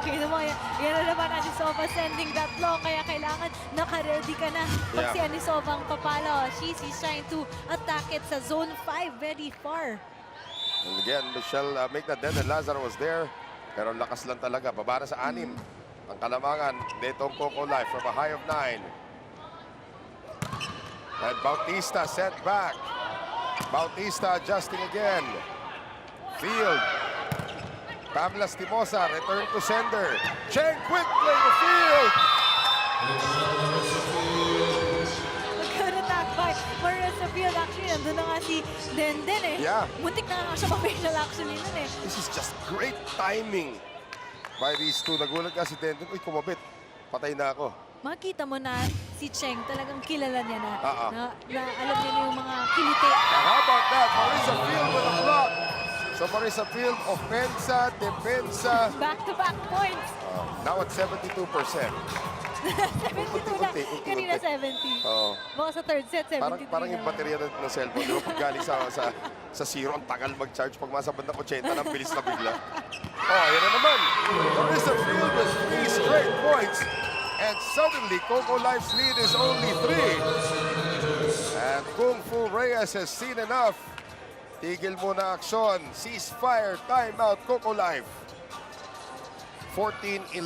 Kaya mo, yan na naman Anisova sending that long. Kaya kailangan naka-ready ka na pag si Anisova ang papalo. She's trying to attack it sa zone 5 very far. And again, Michelle make that dead and Lazaro was there. Pero lakas lang talaga. Babara sa 6. Ang kalamangan nitong Cocolife from a high of 9. And Bautista sent back. Bautista adjusting again. Field. Pamela Stimosa, return to sender. Cheng, quick play to Field. Good attack by Marissa Field. Actually, nandun na nga si Denden eh. Yeah. Muntik na nga siya ma-facial actually nun eh. This is just great timing by these two. Nagulat nga si Denden. Uy, kumabit. Patay na ako. Makita mo na si Cheng talagang kilala niya na. Na alam niya na yung mga kilite. And how about that? Marissa Field with a block. So Marissa Field, offensa, defensa. Back-to-back points. Now at 72%. 72 na. Kanina 70. Oh. Baka sa third set, 73 Parang yung na. baterya ng cellphone. Di ba pag galing sa zero, ang tagal mag-charge. Pag masabad ng 80, ang bilis na bigla. Oh, yan na naman. Marissa Field with 3 straight points. And suddenly, Cocolife's lead is only 3. And Kung Fu Reyes has seen enough. Tigil muna aksyon. Ceasefire. Timeout. Cocolife. 14-11.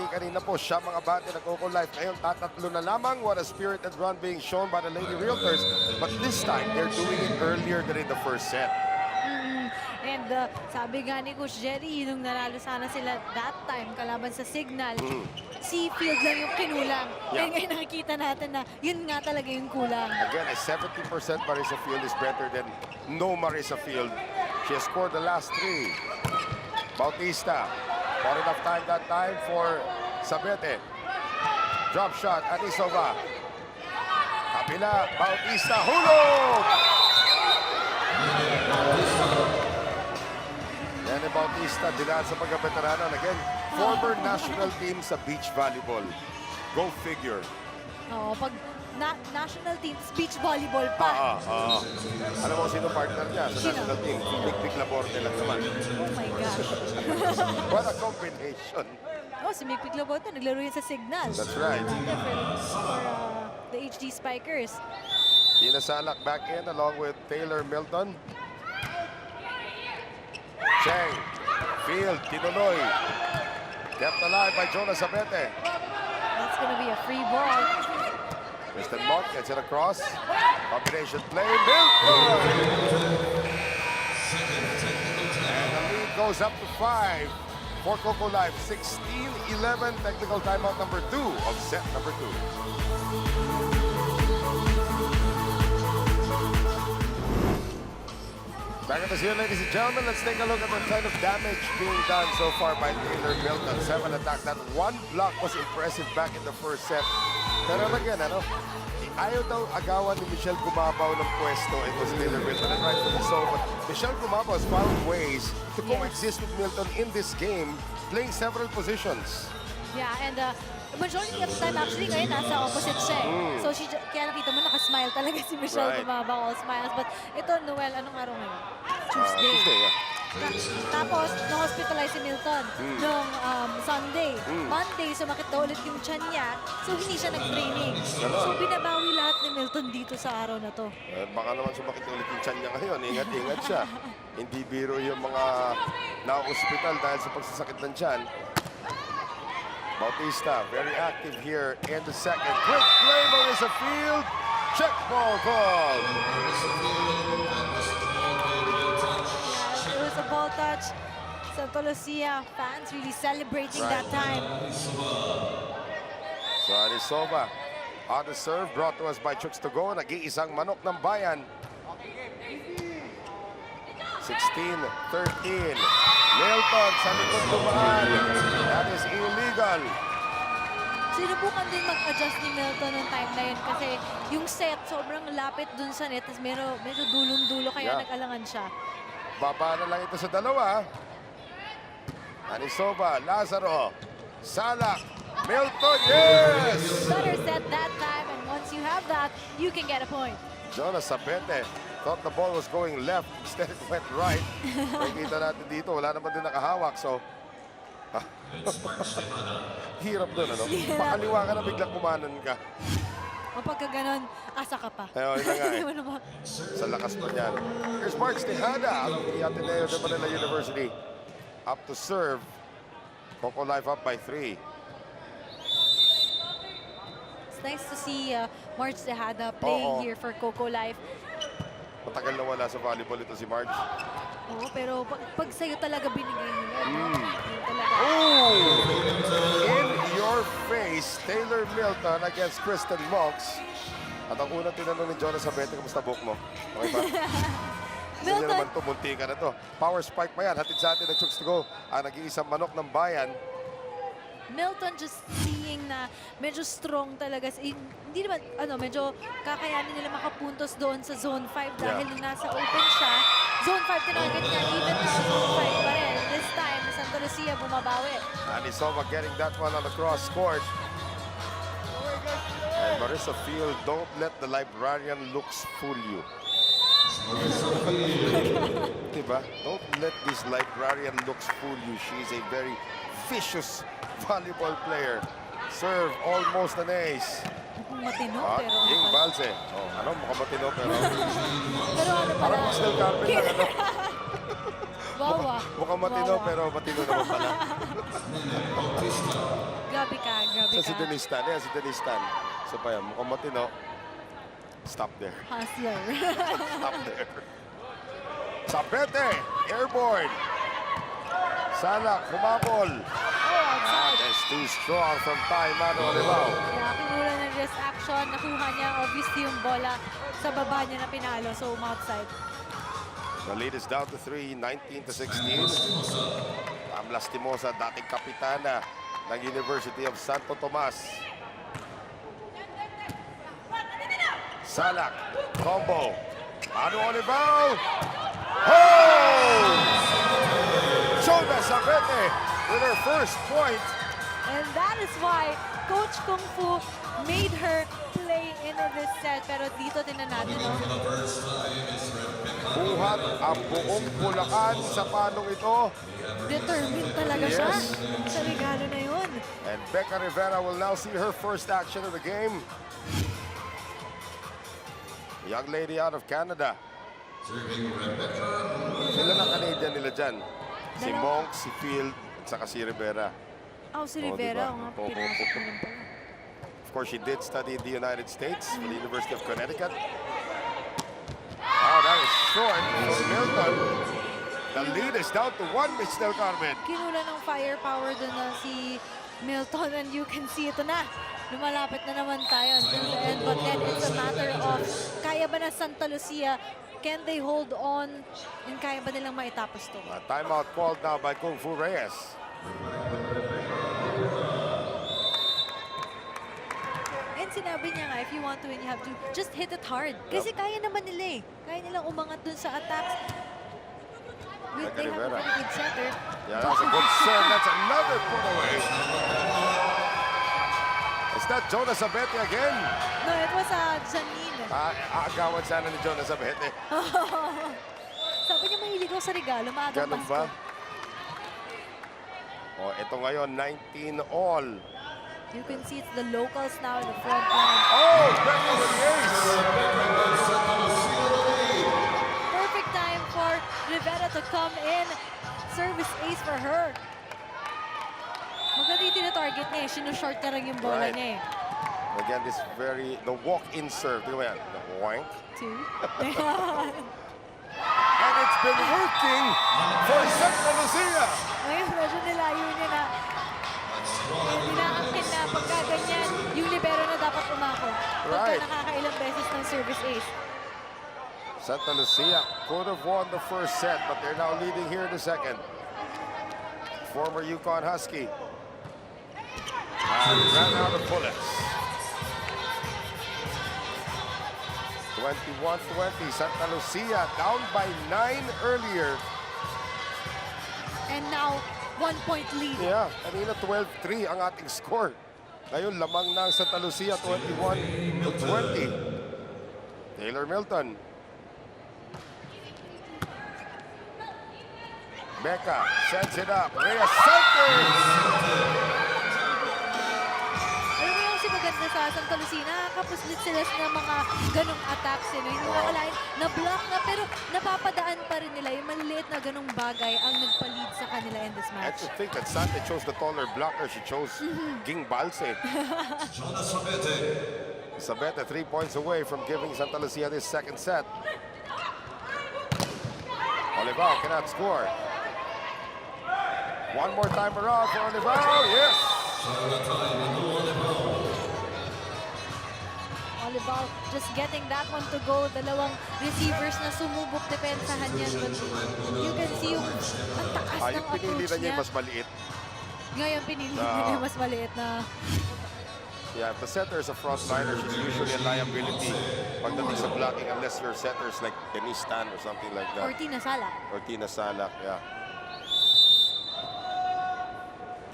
Kanina po siya mga bate ng Cocolife. Ngayon, tatatlo na lamang. What a spirited run being shown by the Lady Realtors. But this time, they're doing it earlier than in the first set. And sabi nga ni Coach Jerry, nung nanalo sana sila that time, kalaban sa Signal, si Field lang yung kinulang. Kaya ngayon nakikita natin na yun nga talaga yung kulang. Again, a 70% Marissa Field is better than no Marissa Field. She has scored the last 3. Bautista. Not enough time that time for Sabete. Drop shot, Anisova. Kabila, Bautista, hulog! Yan ang Bautista, dinaan sa pagka-veterano. And again, former national team sa beach volleyball. Go figure. Oo, pag national team, beach volleyball pa. Alam mo sino partner niya sa national team? Big Laborde lang naman. Oh my gosh. What a combination. Oh, si Mikpik Labota, naglaro yun sa Signal. That's right. For the HD Spikers. Tina Salak back in along with Taylor Milton. Cheng. Field. Tinuloy. Kept alive by Jonas Sabete. That's gonna be a free ball. Kristen Mott gets it across. Combination play. Milton! And the lead goes up to 5 for Cocolife. 16-11. Technical timeout number 2 of set number 2. Back at us here, ladies and gentlemen. Let's take a look at the kind of damage being done so far by Taylor Milton. 7 attacks. That 1 block was impressive back in the first set. Pero again, ayaw daw agawan ni Michelle Gumabao ng pwesto. It was Taylor Milton, and rightfully so. But Michelle Gumabao has found ways to coexist with Milton in this game, playing several positions. Yeah, and majority of the time actually ngayon nasa opposite siya eh. So kaya nakita mo nakasmile talaga si Michelle Gumabao, all smiles. But ito, Noel, anong araw ngayon? Tuesday. Tuesday, yeah. Tapos, na-hospitalize si Milton noong Sunday. Monday, sumakit daw ulit yung tiyan niya. So, hindi siya nag-training. So, binabawi lahat ni Milton dito sa araw na to. Baka naman sumakit ulit yung tiyan niya ngayon. Ingat-ingat siya. Hindi biro yung mga na-hospital dahil sa pagsasakit ng tiyan. Bautista, very active here in the second. Quick play, Marissa Field. Check ball call. It was a ball touch. Santa Lucia fans really celebrating that time. So Anisova on the serve, brought to us by Chooks to go. Nag-iisang manok ng bayan. 16-13. Milton sa likod dumaan. That is illegal. Si Sinubukan din mag-adjust ni Milton noong time na yun kasi yung set sobrang lapit dun sa net, tapos medyo dulong-dulo kaya nag-alangan siya. Baba na lang ito sa dalawa. Anisova, Lazaro, Salak, Milton, yes! Better set that time, and once you have that, you can get a point. Jonas Sabete thought the ball was going left, instead it went right. Nakikita natin dito, wala naman din nakahawak, so... Hirap doon, ano? Pakaliwa ka na, biglang kumanan ka. O pagka ganon, asa ka pa. Ayun, yun na nga eh. Sa lakas pa niyan. Here's Marks Tejada, the Ateneo de Manila University. Up to serve. Cocolife up by 3. It's nice to see Marge Tejada playing here for Cocolife. Matagal na wala sa volleyball ito si Marge. Oo, pero pag sa'yo talaga binigay nila. Yun talaga. Oh! In your face, Taylor Milton against Kristen Monks. At ang unang tinanong ni Jonas Sabete, kamusta book mo? Okay ba? Gusto niya naman ito, munti ka na ito. Power spike pa yan. Hatid sa atin ng Chooks to go. Ang nag-iisang manok ng bayan. Milton just seeing na medyo strong talaga. Hindi naman, medyo kakayanin nila makapuntos doon sa Zone 5 dahil nasa open siya. Zone 5 tinarget niya, even na Zone 5 pa rin. This time, Santa Lucia bumabawi. Anisova getting that one on the cross court. And Marissa Field, don't let the librarian looks fool you. Diba? Don't let this librarian looks fool you. She's a very vicious volleyball player. Serve almost an ace. Matino, At pero... King Balse. Oh, mukhang matino pero... Pero ano pala? Parang Crystal Carpet lang ano. Wawa. Mukhang matino pero matino naman pala. Grabe ka. Si Denistan. Si Denistan. So pa yan, mukhang matino. Stop there. Hustler. Stop there. Sabete, airborne. Salak, humabol. Outside. That's too strong from Tay Mano Olivaw. Kaya kinula ng wrist action. Nakuha niya obviously yung bola sa baba niya na pinalo. So, outside. The lead is down to 3, 19 to 16. Pam Lastimosa, dating kapitana ng University of Santo Tomas. Salak, combo. Mano Olivaw. Oh! Jonas Sabete with her first point. And that is why Coach Kung Fu made her play in this set. Pero dito tinan natin, no? Buhat ang buong Bulacan sa panong ito. Determined talaga siya sa regalo na yun. And Becca Rivera will now see her first action of the game. Young lady out of Canada. Sila na Canadian nila dyan. Si Monk, si Field, at saka si Rivera. Oh, si Rivera. Diba? Oh, pinasok mo lang pala. Of course, she did study in the United States for the University of Connecticut. Oh, that is short for Milton. The lead is down to 1, Miss Del Carmen. Kinula ng firepower doon na si Milton, and you can see ito na. Lumalapit na naman tayo until the end. But then it's a matter of kaya ba na Santa Lucia? Can they hold on? And kaya ba nilang maitapos to? A timeout called now by Kung Fu Reyes. And sinabi niya nga, if you want to win, you have to just hit it hard. Kasi kaya naman nila eh. Kaya nilang umangat dun sa attacks. They have a pretty good setter. Yeah, that's a good serve. That's another put away. Is that Jonas Sabete again? No, it was Janine. Aagawan sana ni Jonas Sabete. Sabi niya mahilig ako sa regalo, maagang Ganun Pasko. ba? Oh, ito ngayon, 19 all. You can see it's the locals now in the front line. Oh, Becca with the ace. Perfect time for Rivera to come in. Service ace for her. Maganda yung tina-target niya eh. Sinushort niya lang yung bola niya eh. Again, the walk-in serve. Tingnan mo yan. The wank. 2. And it's been working for Santa Lucia. Ngayon, medyo nilayo niya na. Inaangkin na pagka ganyan, yung libero na dapat umako. Pagka nakakailang beses ng service ace. Santa Lucia could have won the first set, but they're now leading here in the second. Former UConn Husky. Ran out of bullets. 21-20, Santa Lucia down by 9 earlier. And now, 1-point lead. Yeah, kanina 12-3 ang ating score. Ngayon, lamang ng Santa Lucia, 21-20. Taylor Milton. Becca sends it up. Rhea centers! Alam mo yung si maganda sa Santa Lucia, nakakapuslit sila ng mga ganong attacks. Hindi mo akalain na block na, pero napapadaan pa rin nila. Yung maliliit na ganong bagay ang nagpa-lead sa kanila in this I match. should think that Sante chose the taller blocker. She chose Ging Balse. Sabete 3 points away from giving Santa Lucia this second set. Olivao cannot score. One more time around for Olivao. Yes! Olivao just getting that one to go. Dalawang receivers na sumubok depensahan yan. But you can see yung ang taas ng Yung pinili approach na niya niya. yung mas maliit. Ngayon pinili niya yung mas maliit na. Yeah, if the center is a frontliner, she's usually a liability pagdating sa blocking unless your centers like Denise Tan or something like that. Or Tina Salak. Or Tina Salak, yeah.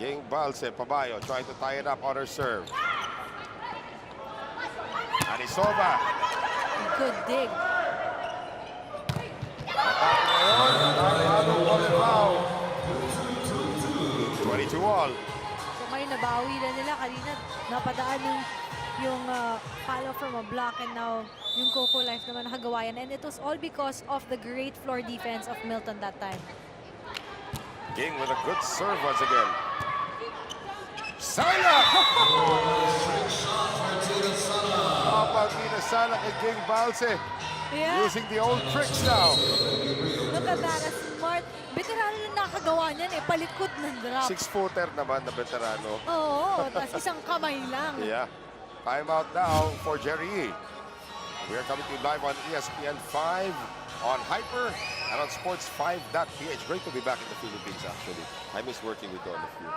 Ging Balse, Pabayo trying to tie it up on her serve. Anisova. Good dig. Attack ngayon. Attack Olivao. 22 all. So ngayon nabawi na nila. Kanina napadaan yung follow from a block, and now yung Cocolife naman nakagawa yan. And it was all because of the great floor defense of Milton that time. Ging with a good serve once again. Salak! Tina Salak and Ging Balse Yeah. using the old tricks now. Look at that, a smart. Veterano na nakagawa niyan eh, palikod ng drop. 6-footer naman na veterano. Oo, tapos isang kamay lang. Yeah. Timeout now for Jerry E. We are coming to you live on ESPN 5, on Hyper, and on sports5.ph. Great to be back in the Philippines, actually. I miss working with all of you.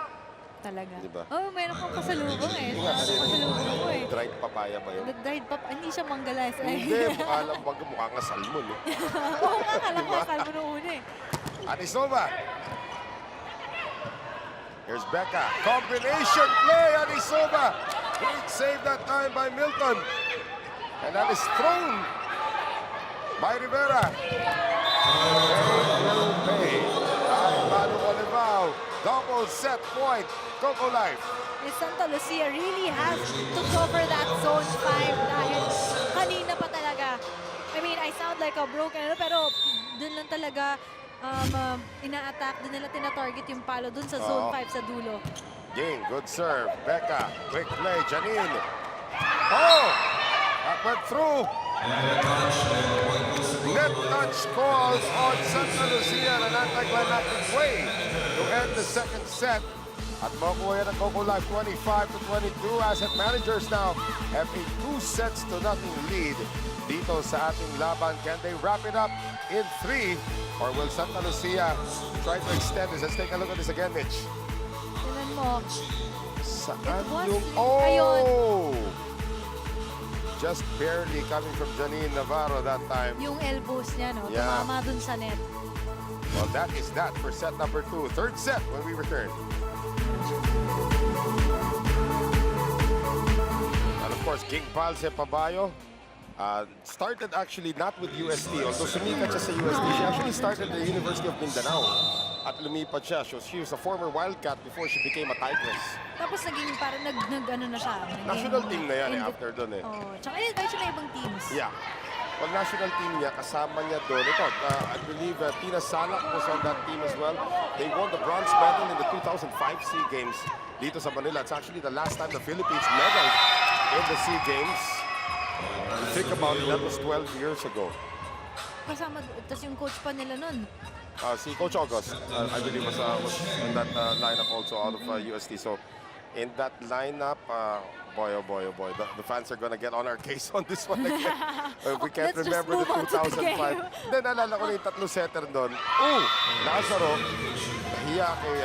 Talaga. Diba? Oh, meron kang pasalubong eh. Nga, Pasalubong ko eh. dried papaya ba yun? Nag-dried pa, hindi siya manggalas eh. Hindi, mukha nga salmon. Eh. Oo nga, alam ko, salmo nung una eh. Anisova. Here's Becca. Combination play, Anisova. Great save that time by Milton. And that is thrown by Rivera. Will pay. Manu Olivao. Double set point. Cocolife. Santa Lucia really has to cover that zone 5 dahil kanina pa talaga. I mean, I sound like a broken, pero dun lang talaga ina-attack, dun nila tina-target yung palo dun sa zone 5 sa dulo. Ging, good serve. Becca, quick play. Janine. Oh! That went through. Net touch calls on Santa Lucia in an anticlimactic way to end the second set. At makuha ng Cocolife 25-22. Asset managers now have a 2-0 lead dito sa ating laban. Can they wrap it up in 3? Or will Santa Lucia try to extend this? Let's take a look at this again, Mitch. Tingnan mo. Saan It was yung... ayun. Oh! Just barely coming from Janine Navarro that time. Yung elbows niya, no? Yeah. Tumama dun sa net. Well, that is that for set number 2. Third set when we return. And of course, Ging Balse Pabayo started actually not with UST. Although sumikat siya sa UST, she actually started at the University of Mindanao. At lumipat siya. She was a former Wildcat before she became a Tigress. Tapos naging parang nag-ano na siya. National team na yan after doon eh. Oh, tsaka yun, kahit siya na ibang teams. Yeah. Well, national team niya, kasama niya doon. Ito, I believe Tina Salak was on that team as well. They won the bronze medal in the 2005 SEA Games dito sa Manila. It's actually the last time the Philippines medaled in the SEA Games. And think about it, that was 12 years ago. Kasama, tapos yung coach pa nila nun. Si Coach August, I believe, was in that lineup also out of UST. So, in that lineup, boy, oh boy, oh boy, the fans are gonna get on our case on this one again. We can't Let's just remember the move on to the 2005. Then, naalala ko na yung tatlo setter doon. Oh, Lazaro, nahiya kay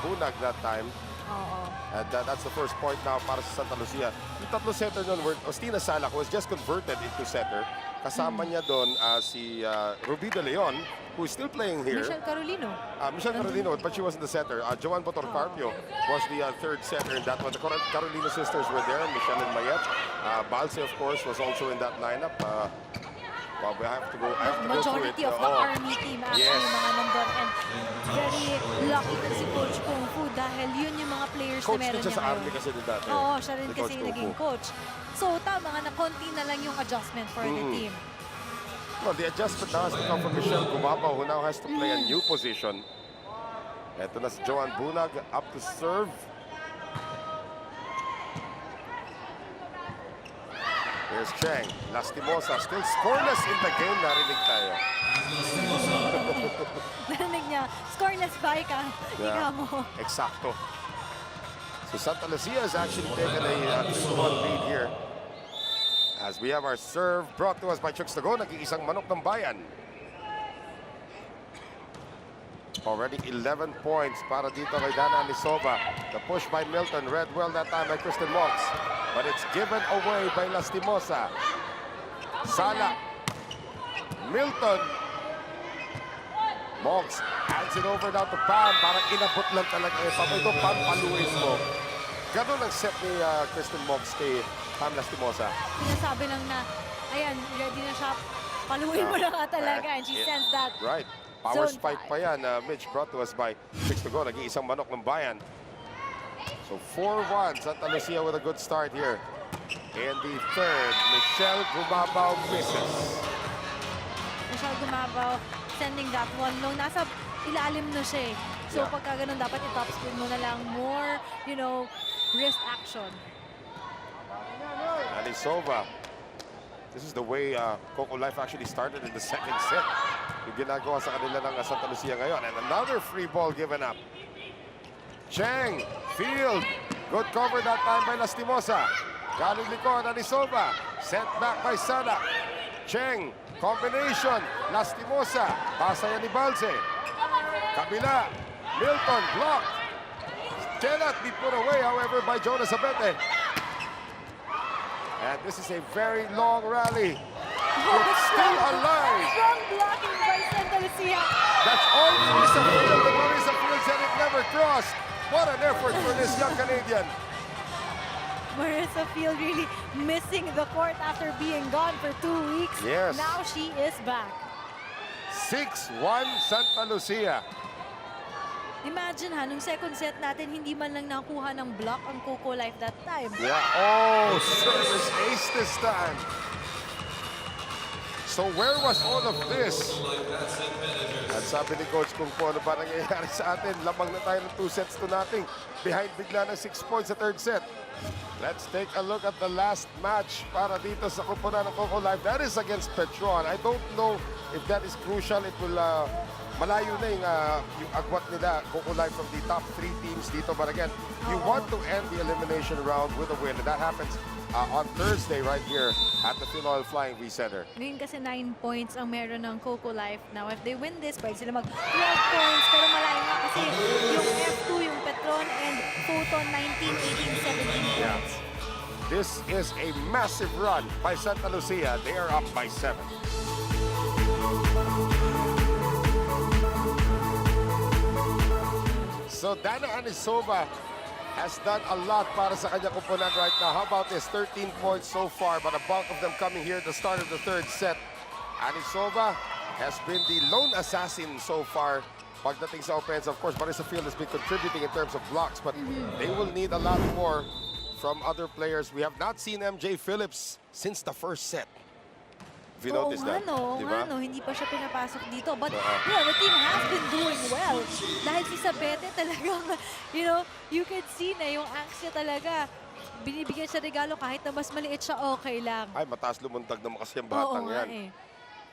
Bunag that time. Oo. And that's the first point now para sa Santa Lucia. Yung tatlo setter nun, Ostina Salak was just converted into setter. Kasama niya doon si Ruby De Leon, who is still playing here. Michelle Carolino. Michelle Carolino, but she wasn't the setter. Joan Botorcarpio was the third setter in that one. The Carolino sisters were there, Michelle and Mayet. Balse, of course, was also in that lineup. Well, I have to go through it. Majority of the Army team actually mga nandun. And very lucky to si Coach Kung Fu dahil yun yung mga players Coach na meron din siya niya sa Army kasi din dati. Oo, siya rin Si kasi Coach Kung naging Fu. coach. So tama nga na konti na lang yung adjustment for the team. Well, the adjustment now has to come from Michelle Gumabaw, who now has to play a new position. Ito na si Joan Bunag, up to serve. Here's Cheng. Lastimosa, still scoreless in the game. Narinig tayo. Narinig niya, scoreless bike ka. Ika mo. Exacto. So Santa Lucia has actually taken a 3-1 lead here. As we have our serve brought to us by Chooks to go, nag-iisang manok ng bayan. Already 11 points para dito kay Dana Anisoba. The push by Milton, read well that time by Kristen Mox. But it's given away by Lastimosa. Sala. Milton. Mox hands it over now to Pam. Parang inabot lang talaga. Pam, ito Pam, paluin mo. Ganun ang set ni Kristen Mox kay Pam Lastimosa. Sinasabi lang na, ayan, ready na siya. Paluin mo na nga talaga. And she sends that. Right. Power Zone spike pa yan. Mitch brought to us by Chooks to go. Nag-iisang manok ng bayan. So 4-1. Santa Lucia with a good start here. In the third, Michelle Gumabaw misses. Michelle Gumabaw sending that one long. Nasa ilalim na siya eh. So pagka ganun, dapat i-top spin mo na lang. More, you know, wrist action. Anisoba. This is the way Cocolife actually started in the second set. Yung ginagawa sa kanila ng Santa Lucia ngayon. And another free ball given up. Cheng, field. Good cover that time by Lastimosa. Galing likod, Anisoba. Sent back by Sana. Cheng, combination. Lastimosa. Pasa yan ni Balse. Kabila. Milton, blocked. Cannot be put away, however, by Jonas Abete. And this is a very long rally. It's still alive. Strong blocking by Santa Lucia. That's all Marisa Field. And Marisa Field said it never crossed. What an effort for this young Canadian. Marisa Field really missing the court after being gone for 2 weeks. Yes. Now she is back. 6-1 Santa Lucia. Imagine ha, nung second set natin, hindi man lang nakuha ng block ang Cocolife that time. Yeah. Oh, service ace this time. So where was all of this? At sabi ni Coach kung ano ba nangyayari sa atin, lamang na tayo ng 2 sets to nothing. Behind bigla ng 6 points sa third set. Let's take a look at the last match para dito sa kupunan ng Cocolife. That is against Petron. I don't know if that is crucial. It will malayo na yung agwat nila, Cocolife, from the top 3 teams dito. But again, you want to end the elimination round with a win. And that happens on Thursday right here at the Phil Oil Flying V Center. Ngayon kasi 9 points ang meron ng Cocolife. Now, if they win this, pwede sila mag 12 points. Pero malayo nga kasi yung F2, yung Petron, and Photon 19, 18, 17 points. This is a massive run by Santa Lucia. They are up by 7. So Dana Anisoba has done a lot para sa kanyang kupunan right now. How about this? 13 points so far, but a bulk of them coming here at the start of the third set. Anisoba has been the lone assassin so far. Pagdating sa offense, of course, Marisa Field has been contributing in terms of blocks, but they will need a lot more from other players. We have not seen MJ Phillips since the first set. If you notice that, diba? Hindi pa siya pinapasok dito. But, yeah, the team has been doing well. Dahil si Sabete talagang, you know, you can see na yung axe niya talaga. Binibigyan siya regalo kahit na mas maliit siya, okay lang. Ay, mataas lumuntag naman kasi ang batang yan.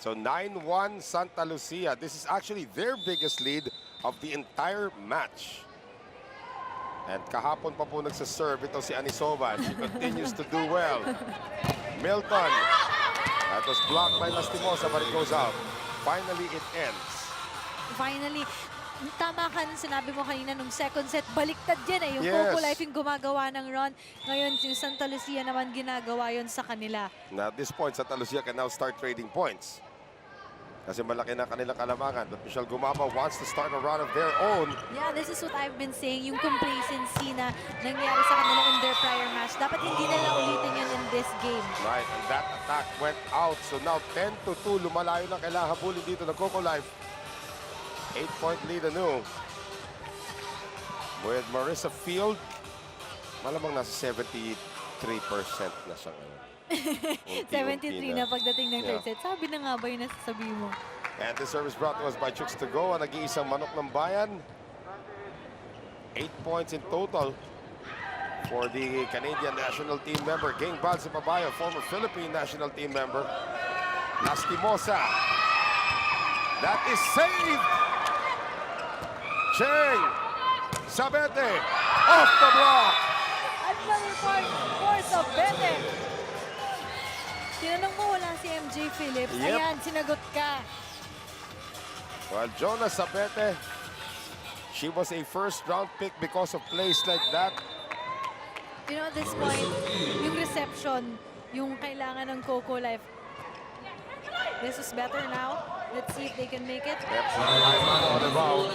So 9-1 Santa Lucia. This is actually their biggest lead of the entire match. And kahapon pa po nagsaserve ito si Anisoba. She continues to do well. Milton. That was blocked by Lastimosa, but it goes out. Finally, it ends. Finally, Tama ka nung sinabi mo kanina nung second set, baliktad yan eh. Yung Yes. Cocolife yung gumagawa ng run. Ngayon, yung Santa Lucia naman ginagawa yon sa kanila. Now at this point, Santa Lucia can now start trading points. Kasi malaki na kanilang kalamangan. But Michelle Gumaba wants to start a run of their own. Yeah, this is what I've been saying. Yung complacency na nangyari sa kanila in their prior match. Dapat hindi nila ulitin yun in this game. Right, and that attack went out. So now 10-2, lumalayo na kailangan habulin dito ng Cocolife. 8-point lead anew. With Marissa Field, malamang nasa 73% na siya ngayon. 73 na pagdating ng third set. Sabi na nga ba yung nasasabi mo? And the service brought to us by Chooks to go. Ang nag-iisang manok ng bayan. 8 points in total for the Canadian national team member. Ging Balsipabayo, former Philippine national team member. Lastimosa. That is saved. Cheng. Sabete. Off the block. Another point for Sabete. Tinanong mo wala si MJ Phillips. Yep. Ayan, sinagot ka. Well, Jonah Sabete, she was a first-round pick because of plays like that. You know, at this point, yung reception, yung kailangan ng Cocolife. This is better now. Let's see if they can make it. Yep. On the ball.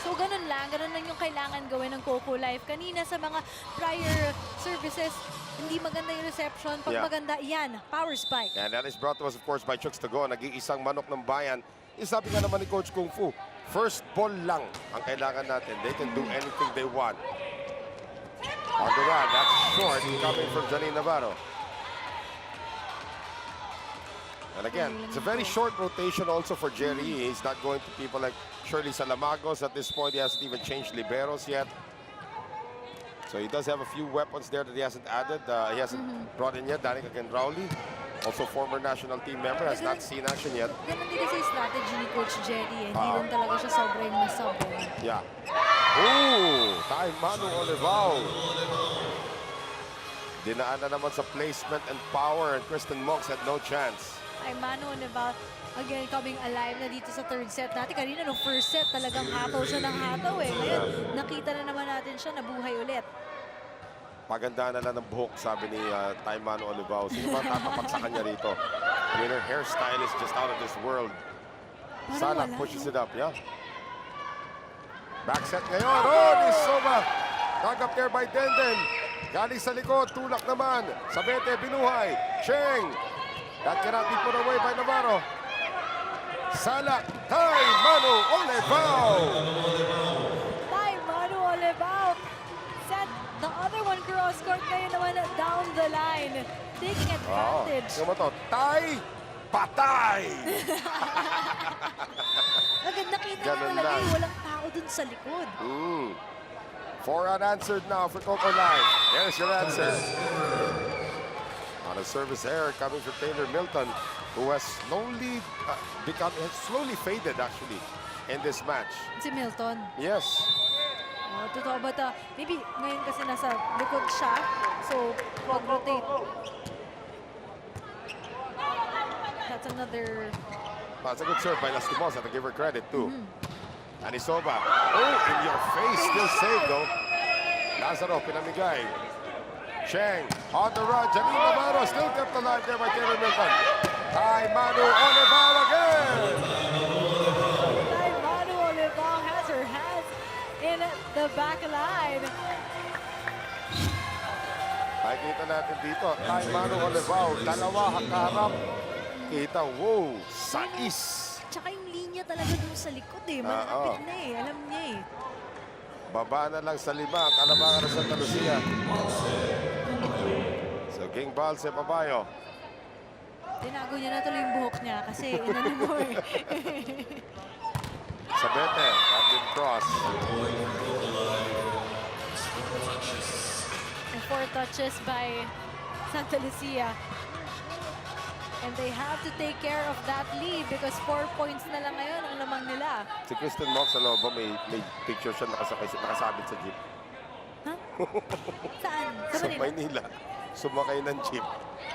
So, ganun lang yung kailangan gawin ng Cocolife. Kanina sa mga prior services, hindi maganda yung reception. Pag Yeah. maganda, yan, power spike. And that is brought to us, of course, by Chooks to go. Nag-iisang manok ng bayan. Sabi nga naman ni Coach Kung Fu, first ball lang ang kailangan natin. They can do anything they want. On the run, that's short, coming from Janine Navarro. And again, it's a very short rotation also for Jerry. He's not going to people like Shirley Salamagos. At this point, he hasn't even changed liberos yet. So he does have a few weapons there that he hasn't added. He hasn't brought in yet. Danica Rowley, also former national team member, has not seen action yet. Ganun din kasi yung strategy ni Coach Jerry. Hindi rin talaga siya sobrang masabong. Yeah. Ooh, time Manu Olivao. Dinaan na naman sa placement and power, and Kristen Monks had no chance. Ay, Manu Olival, again, coming alive na dito sa third set natin. Kanina, no first set, talagang hataw siya ng hataw eh. Ngayon, nakita na naman natin siya, nabuhay ulit. Paganda na lang ng buhok, sabi ni Time Manu Olivao. Sino ba tatapat sa kanya rito? I mean, her hairstyle is just out of this world. Sana pushes it up, yeah. Back set ngayon. Oh, ni Soma. Tag up there by Denden. Galing sa likod, tulak naman. Sabete, binuhay. Cheng. That cannot be put away by Navarro. Salak, Tay Manu Olivao. Tay Manu Olivao set the other one cross court ngayon naman down the line. Taking advantage. Yung mo to, Tay Patay. Agad nakita na Ganun talaga lang. walang tao dun sa likod. 4 unanswered now for Cocolife. There's your answer. On a service error coming from Taylor Milton, who has slowly faded actually in this match. Si Milton. Yes. Oh, totoo ba ito? Maybe ngayon kasi nasa likod siya. So, pag-rotate. That's another... That's a good serve by Lastimosa to give her credit too. Anisoba. Oh, in your face. Still saved though. Lazaro, pinamigay. Cheng on the run. Janine Navarro still kept alive there by Taylor Milton. Tay Manu Olivao again. Tay Manu Olivao has her hands in the back line. Nakikita natin dito. Tay Manu Olivao. Dalawa hakarap. Kita, wow, sais. Tsaka yung linya talaga dun sa likod eh. Malapit na eh. Alam niya eh. Baba na lang sa 5 ang kalamangan ng Santa Lucia. So, Ging Balsipabayo. Tinago niya na tuloy yung buhok niya kasi inano mo eh. Sabete, Captain Cross. And 4 touches by Santa Lucia. And they have to take care of that lead because 4 points na lang ngayon ang lamang nila. Si Kristen Mox, ano ba, may picture siya nakasabit sa jeep. Huh? Saan? Sa Sa Manila? Maynila. Sumakay ng jeep.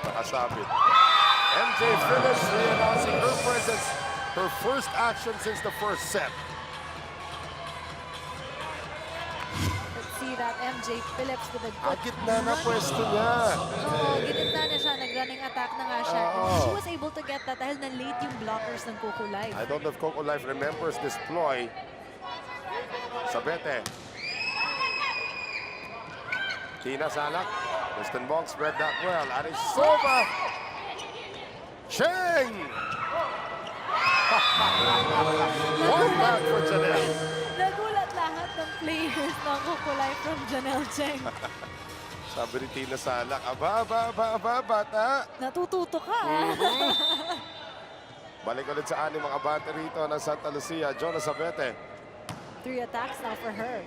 Nakasabit. MJ Phillips re-announcing her presence. Her first action since the first set. that. MJ Phillips with a good Gitna na pwesto niya. Oo, ginitna na siya. Nag-running attack na nga siya. And she was able to get that dahil na-late yung blockers ng Cocolife. I don't know if Cocolife remembers this ploy. Sabete. Tina Salak. Kristen Monks read that well. Arisova. Cheng! One back for Janelle. Nagulat lahat ng players ng Cocolife from Janelle Cheng. Sabi ni Tina Salak, aba, bata. Natututo ka. Balik ulit sa anim mga abante rito ng Santa Lucia. Jonas Sabete. 3 attacks now for her.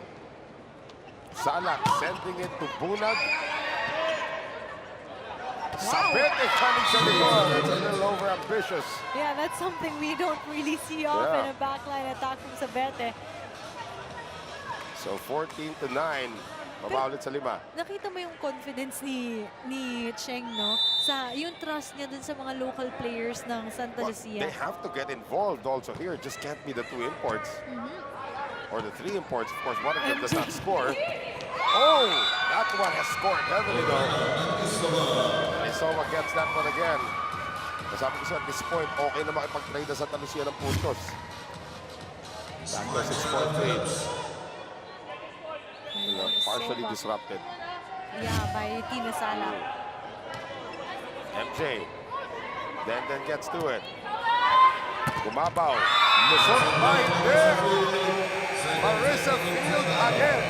Salak sending it to Bunag. Sabete coming sa likod. It's a little over-ambitious. Yeah, that's something we don't really see often, a backline attack from Sabete. So 14-9. Baba ulit sa 5. Nakita mo yung confidence ni Cheng, no? Sa yung trust niya dun sa mga local players ng Santa Lucia. They have to get involved also here. Just can't be the 2 imports. Or the 3 imports. Of course, one of them does not score. Oh, that one has scored heavily though. Arisova gets that one again. Sabi ko siya, at this point, okay na makipag-trade na sa Santa Lucia ng puntos. Back to 6-point lead. Partially disrupted. Yeah, by Tina Salak. MJ. Then gets to it. Gumabaw. Lusot right there. Marissa Field again.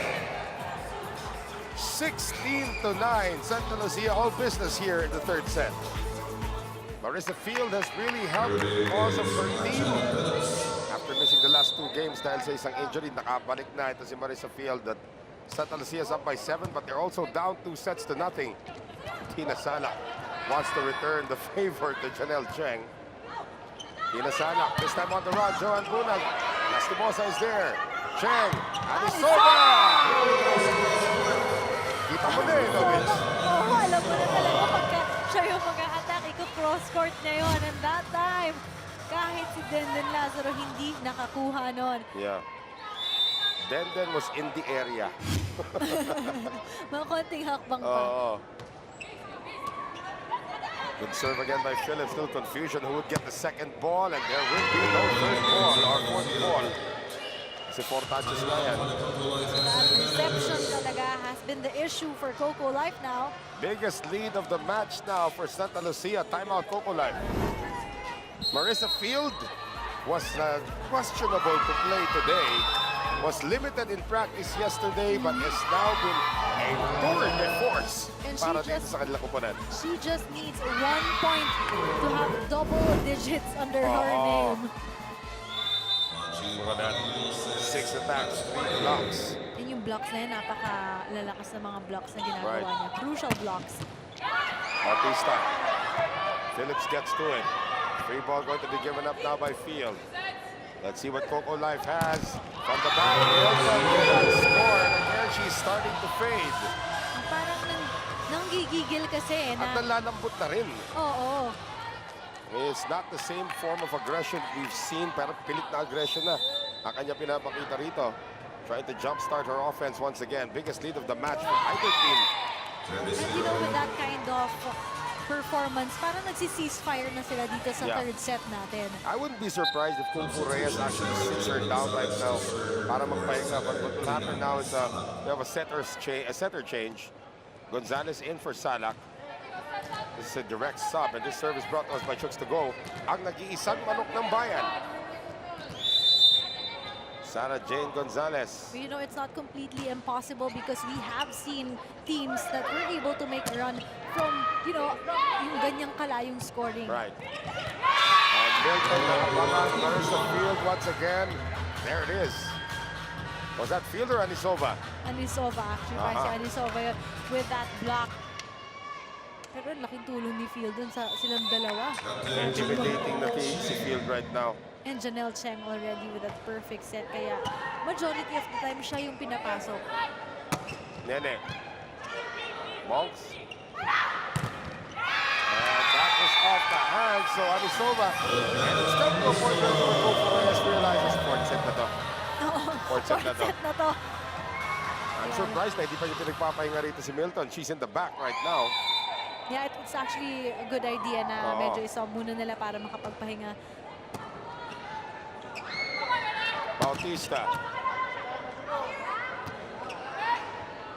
16-9. Santa Lucia all business here in the third set. Marissa Field has really helped the cause of her team. After missing the last 2 games dahil sa isang injury, nakabalik na ito si Marissa Field. That Santa Lucia is up by 7, but they're also down 2-0. Tina Salak wants to return the favor to Janelle Cheng. Tina Salak, this time on the run, Johan Bunag. Lastimosa is there. Cheng, Arisova! Kita mo na ito, Vince. Oo, alam mo na talaga pagka siya yung mag-a-attack, cross-court niya yun. And that time, kahit si Denden Lazaro hindi nakakuha nun. Yeah. Denden was in the area. Mga konting hakbang pa. Oh. Good serve again by Phillips. Still confusion who would get the second ball. And there will be no third ball or fourth ball. Kasi 4 touches na yan. That reception talaga has been the issue for Cocolife now. Biggest lead of the match now for Santa Lucia. Timeout Cocolife. Marissa Field was questionable to play today. Was limited in practice yesterday but has now been a tour de force para dito sa kanilang opponent. She just needs 1 point to have double digits under her name. Look at that. 6 attacks, 3 blocks. And yung blocks na yun, napaka-lalakas na mga blocks na ginagawa niya. Crucial blocks. Bautista. Phillips gets to it. Free ball going to be given up now by Field. Let's see what Cocolife has from the back. Score, and there she's starting to fade. Parang nanggigigil kasi. At nalalambot na rin. Oo. It's not the same form of aggression we've seen, pero pilit na aggression na ang kanya pinapakita rito. Trying to jumpstart her offense once again. Biggest lead of the match for either team. And you know, with that kind of performance, parang nagsi-ceasefire na sila dito sa third set natin. I wouldn't be surprised if Kung Fu Reyes actually sits her down right now para magpahinga. But what will happen now is we have a setter change. Gonzalez in for Salak. This is a direct sub, and this service brought to us by Chooks to go. Ang nag-iisang manok ng bayan. Sarah Jane Gonzalez. You know, it's not completely impossible because we have seen teams that were able to make a run from, you know, yung ganyang kalayong scoring. Right. And Milton Nakabangan, Marissa Field once again. There it is. Was that Field or Anisova? Anisova, actually. Si Anisova yun, with that block. Pero laking tulong ni Field dun sa silang dalawa. Intimidating na si Field right now. And Janelle Cheng already with that perfect set. Kaya majority of the time siya yung pinapasok. Nene. Monks. And that was off the hand. So Anisova. And it's time to a point where Cocolife realizes fourth set na to. Oo, Fourth set na to. I'm surprised na hindi pa yung pinagpapahinga rito si Milton. She's in the back right now. Yeah, it's actually a good idea na medyo isa muna nila para makapagpahinga. Bautista.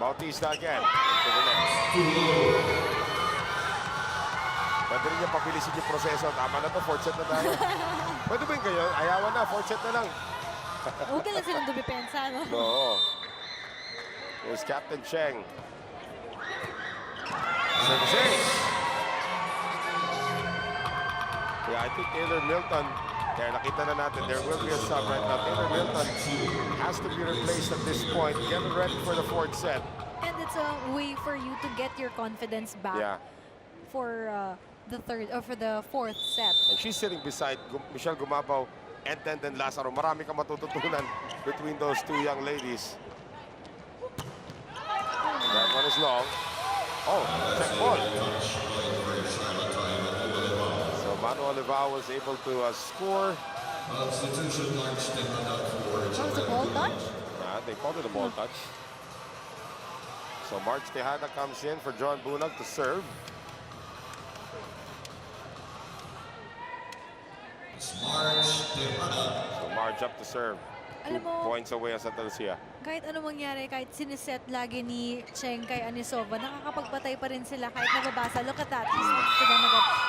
Bautista again. Into the net. Pwede rin niya pabilisin yung proseso. Tama na to, fourth set na tayo. Pwede ba yung kayo? Ayawan na, fourth set na lang. Okay lang silang dumipensa, no? No. Here's Captain Cheng. Service ace. Yeah, I think Taylor Milton, there, nakita na natin, there will be a sub right now. Taylor Milton has to be replaced at this point. Get ready for the fourth set. And it's a way for you to get your confidence back for the third or for the fourth set. And she's sitting beside Michelle Gumabaw and Tenden Lazaro. Marami kang matututunan between those two young ladies. That one is long. Oh, check ball. So Manu Olivao was able to score. Was it a ball touch? They called it a ball touch. So March Tejada comes in for John Bunag to serve. So March up to serve. 2 points away ang Santa Lucia. Kahit ano mangyari, kahit siniset lagi ni Cheng kay Anisova, nakakapagpatay pa rin sila kahit nababasa. Look at that.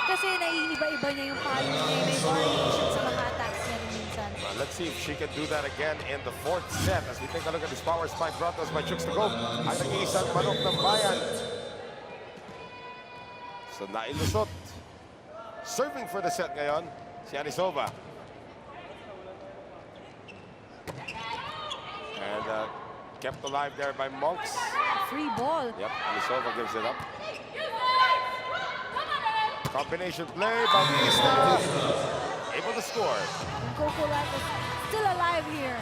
Kasi naiiba-iba niya yung palo niya, may variation sa mga attacks niya rin minsan. Let's see if she can do that again in the fourth set as we take a look at this power spike brought to us by Chooks to go. Ang nag-iisang manok ng bayan. So nailusot. Serving for the set ngayon, si Anisova. And kept alive there by Monks. Free ball. Yep, Anisova gives it up. Combination play, Bautista. Able to score. Cocolife is still alive here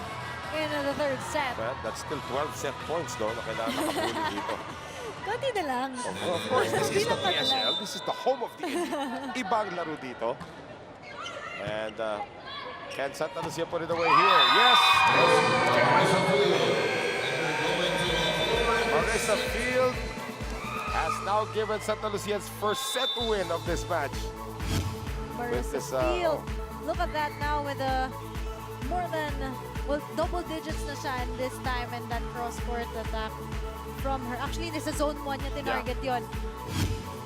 in the third set. Well, that's still 12 set points though na kailangan nakapuli dito. Konti na lang. Of course, this is the PSL. This is the home of the ibang laro dito. And can Santa Lucia put it away here? Yes! Marissa Field has now given Santa Lucia's first set win of this match. Marissa Field. Look at that now with a more than, well, double digits na siya and this time and that cross-court attack from her. Actually, this is zone 1 niya tinarget yun.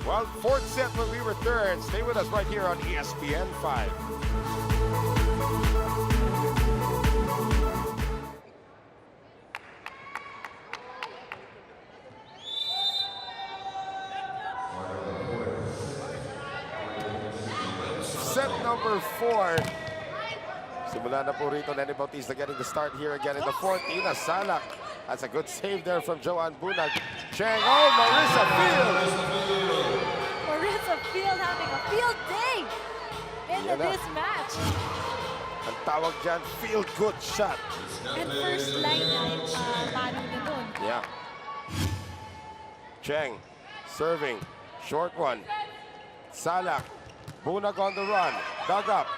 Well, fourth set when we return. Stay with us right here on ESPN 5. Set number 4. Simula na po rito, Nenny Bautista getting the start here again in the fourth. Ina Salak. That's a good save there from Joanne Bunag. Cheng, oh, Marissa Field. Marissa Field having a field day in this match. Ang tawag dyan, field good shot. And first line na yung Manu na dun. Yeah. Cheng, serving. Short one. Salak. Bunag on the run. Dug up.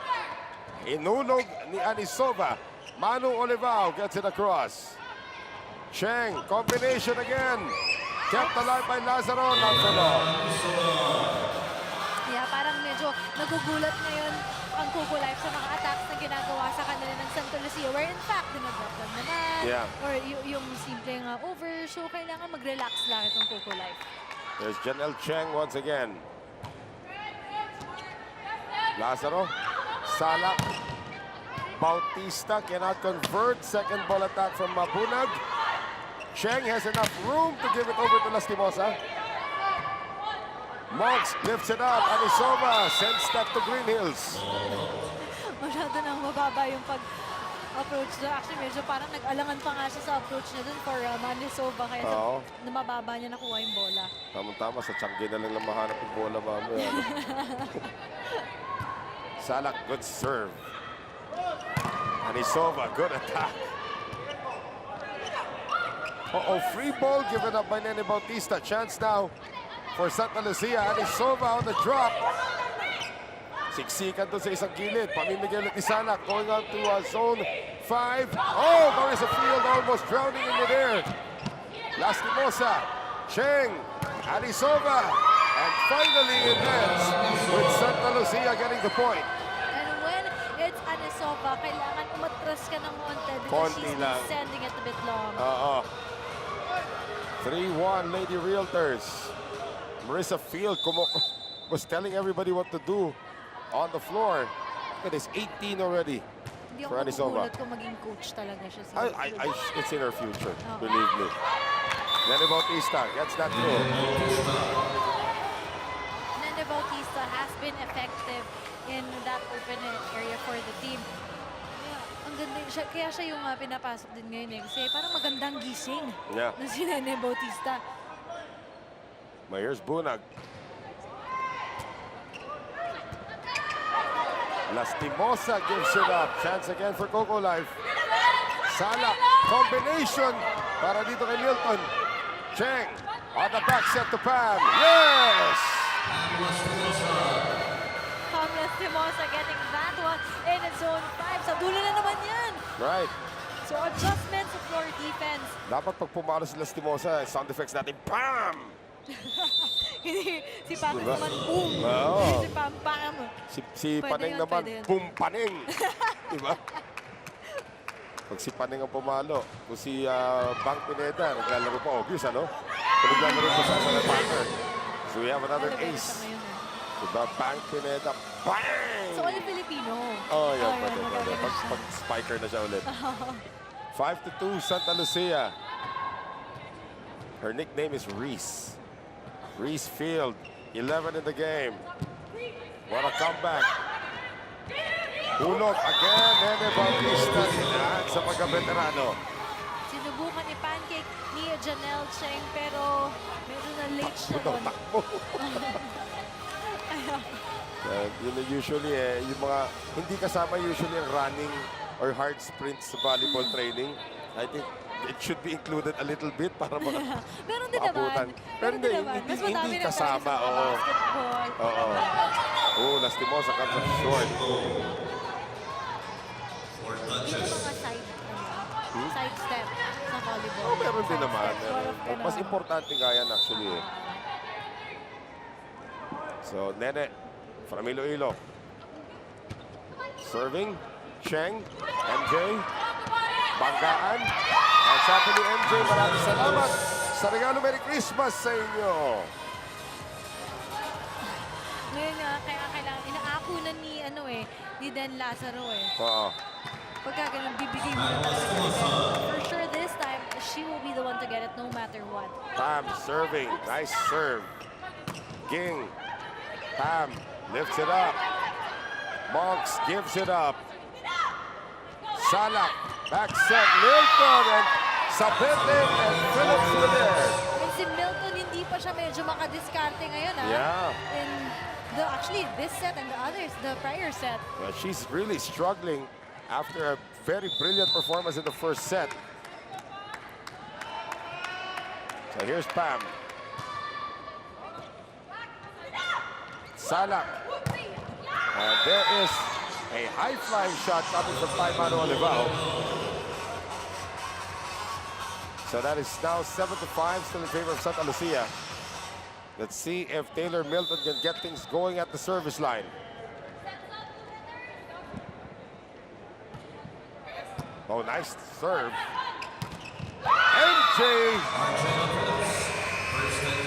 Inulog ni Anisova. Manu Olivao gets it across. Cheng, combination again. Kept alive by Lazaro. Not for long. Yeah, parang medyo nagugulat ngayon ang Cocolife sa mga attacks na ginagawa sa kanila ng Santa Lucia. Where in fact, dinadrop lang naman. Yeah. Or yung simpleng over. So, kailangan mag-relax lang itong Cocolife. There's Janelle Cheng once again. Lazaro. Salak. Bautista cannot convert. Second ball attack from Mabunag. Cheng has enough room to give it over to Lastimosa. Monks lifts it up. Anisova sends that to Green Hills. Masyado nang mababa yung pag-approach doon. Actually, medyo parang nag-alangan pa nga siya sa approach niya doon for Manisova. Kaya na mababa niya nakuha yung bola. Tama-tama, sa Tiangge na lang mahanap yung bola mamaya. Salak, good serve. Anisova, good attack. Free ball given up by Nene Bautista. Chance now for Santa Lucia. Anisova on the drop. Siksikan to sa isang gilid. Pamimigay ulit ni Salak. Going on to zone 5. Oh, Marissa Field almost drowning in midair. Lastimosa, Cheng, Anisova, and finally it ends with Santa Lucia getting the point. And when it's Anisova, kailangan umatras ka ng konti because Konti she's lang. sending it a bit long. 3-1 Lady Realtors. Marissa Field was telling everybody what to do on the floor. Look at this, 18 already. Hindi for ako Anisova. magugulat kung maging coach talaga siya. It's in her future, believe me. Nene Bautista gets that through. Nene Bautista has been effective in that open area for the team. Ang ganda siya, kaya siya yung pinapasok din ngayon eh. Kasi parang magandang gising Yeah. na si Nene Bautista. Here's Bunag. Lastimosa gives it up. Chance again for Cocolife. Salak, combination para dito kay Milton. Cheng on the back set to Pam. Yes! Pam Lastimosa getting that one in zone 5. Sa dulo na naman yan. Right. So adjustments of floor defense. Dapat pag pumalo si Lastimosa, sound effects natin, Pam! Hindi, si Patrick Diba? naman, boom! Oo. Si Pam Pam. Si Pwede Paneng yun, naman, pwede yun. boom, Paneng! Diba? Pag si Paneng ang pumalo, kung si Bang Pineda, naglalaro pa, obvious, ano? Kung naglalaro pa sa partner. So we have another Elevated ace. siya ngayon, Diba? Bang Pineda, bang! So, all Filipino. Oh, yeah, yan, pwede. magagaling siya. Pag spiker na siya ulit. 5-2, Santa Lucia. Her nickname is Reese. Reese Field, 11 in the game. What a comeback. Hulog again, Nene Bautista dinaan sa pagka-veterano. Sinubukan ni Pancake ni Janelle Cheng, pero medyo na late siya doon. Takbo. Yun na usually yung mga hindi kasama usually ang running or hard sprints sa volleyball training. I think it should be included a little bit para Meron din naman. Pero hindi, Mas madami hindi na kasama. tayo sa Oo. basketball. Oo. Oh, Lastimosa comes up short. Yung mga side step sa volleyball. Oh, meron din Side naman. step, sort of Meron. Mas ganun. importante nga yan actually eh. So, Nene from Iloilo. Serving. Cheng. MJ. Banggaan. At sabi ni MJ, maraming salamat sa regalo. Merry Christmas sa inyo. Ngayon nga, kaya kailangan, inaako na ni Dan Lazaro eh. Oo. Pagka ganun, bibigay mo na talaga. For sure this time, she will be the one to get it no matter what. Pam serving. Nice serve. Ging. Pam lifts it up. Monks gives it up. Salak. Back set. Milton and Sabete and Phillips were there. And si Milton, hindi pa siya medyo makadiskarte ngayon, ha? Yeah. In actually, this set and the others, the prior set. Well, she's really struggling after a very brilliant performance in the first set. So here's Pam. Salak. And there is a high-flying shot coming from Paimano Olivao. So that is now 7-5, still in favor of Santa Lucia. Let's see if Taylor Milton can get things going at the service line. Oh, nice serve. MJ!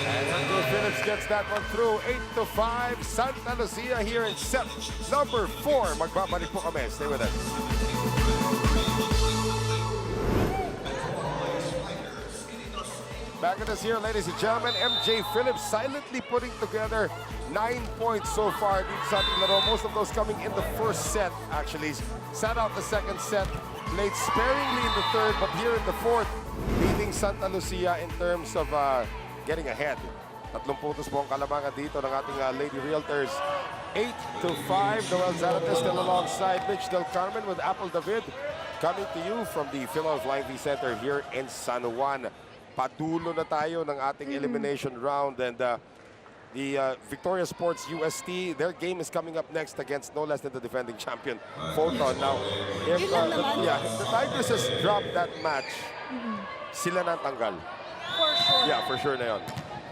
And MJ Phillips gets that one through. 8-5, Santa Lucia here in set number 4. Magbabalik po kami. Stay with us. Back at us here, ladies and gentlemen. MJ Phillips silently putting together 9 points so far dito sa ating laro. Most of those coming in the first set, actually. Sat out the second set, played sparingly in the third, but here in the fourth, leading Santa Lucia in terms of getting ahead. 3 puntos po ang kalamangan dito ng ating Lady Realtors. 8-5, Noel Zarate still alongside Mitch Del Carmen with Apple David. Coming to you from the Philhar Flying V Center here in San Juan. Padulo na tayo ng ating elimination round, and the Victoria Sports UST, their game is coming up next against no less than the defending champion, Photon. Now, if the Tigresses drop that match, sila na tanggal. Yeah, for sure na yun.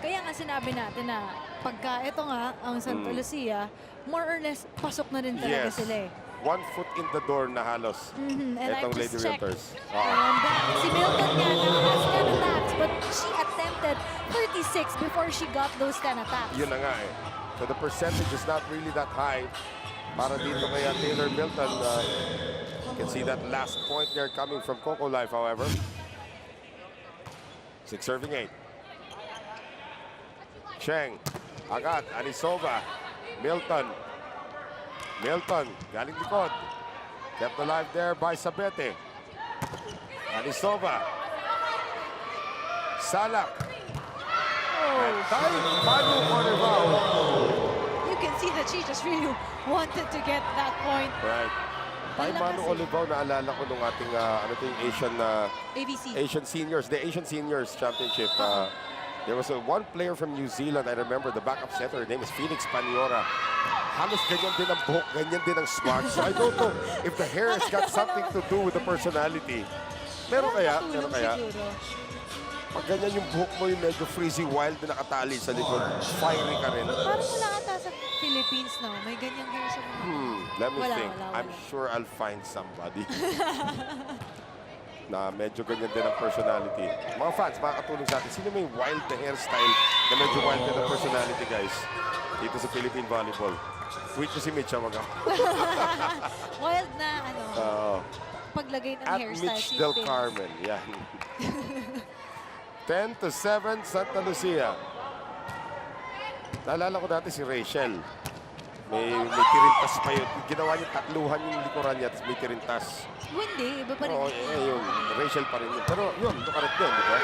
Kaya nga sinabi natin na pagka ito nga, ang Santa Lucia, more or less, pasok na rin talaga Yes. sila eh. 1 foot in the door na halos. And I Itong just Lady checked. Realtors. And si Milton nga has 10 attacks, but she attempted 36 before she got those 10 attacks. Yun na nga eh. So the percentage is not really that high. Para dito kay Taylor Milton. You can see that last point there coming from Cocolife, however. 6 serving 8. Cheng. Agad. Anisova. Milton. Milton. Galing likod. Kept alive there by Sabete. Anisova. Salak. And time. Manu Cornevao. You can see that she just really wanted to get that point. Right. Kay Manu Olivao, naalala ko nung ating ano to yung ABC. the Asian Seniors Championship. There was one player from New Zealand, I remember, the backup center. Her name is Phoenix Paniora. Halos ganyan din ang buhok, ganyan din ang smart. So I don't know if the hair has got something to do with the personality. Meron kaya? Meron kaya? Siguro. Pag ganyan yung buhok mo, yung medyo freezy wild na nakatali sa likod, fiery ka rin. Parang wala ata sa Philippines, no? May ganyang hair sa mga. Let me think. Wala. I'm sure I'll find somebody. Na medyo ganyan din ang personality. Mga fans, makakatulong sa atin. Sino may wild na hairstyle na medyo wild din ang personality, guys? Dito sa Philippine Volleyball. Tweet ko si Mitch, wag ako. Wild na, ano, paglagay ng At hairstyle. Mitch Del Carmen, yan. 10-7, Santa Lucia. Naalala ko dati si Rachel. May tirintas pa yun. Ginawa niya takluhan yung likuran niya, tapos may tirintas. Hindi, iba pa rin. Oo, yun. Rachel pa rin yun. Pero yun, ito correct din, di ba?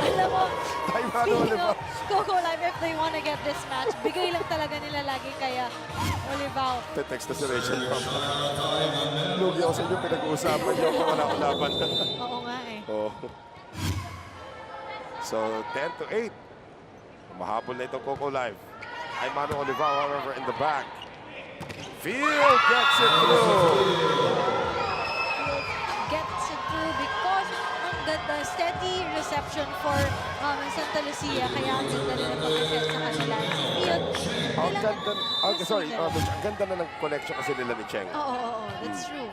Alam mo, speaking Olivao. of Cocolife, if they want to get this match, bigay lang talaga nila lagi kaya Olivao. Text na si Rachel. Lugi ako sa inyo, pinag-uusapan niyo kung wala akong laban. Oo nga eh. Oh. So, 10-8. Mahabol na itong Cocolife. Ay Manu Olivao, however, in the back. Field gets it through. Gets it through because ang ganda, steady reception for Santa Lucia. Kaya ang ganda nila pag-set sa kanila. Si Field, Ang ganda, ang ganda na ng connection kasi nila ni Cheng. Oo, that's true.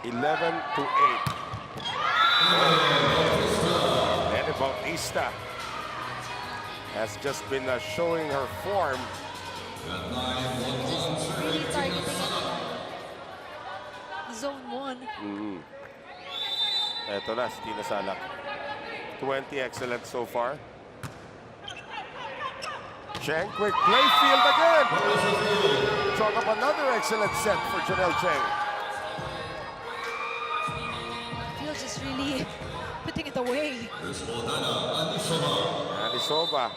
11-8. Nene Bautista has just been showing her form. Really targeting zone 1. Eto na, si Tina Salak. 20 excellent so far. Cheng, quick play, field again. Chalk up another excellent set for Janelle Cheng. Field just really putting it away. Anisova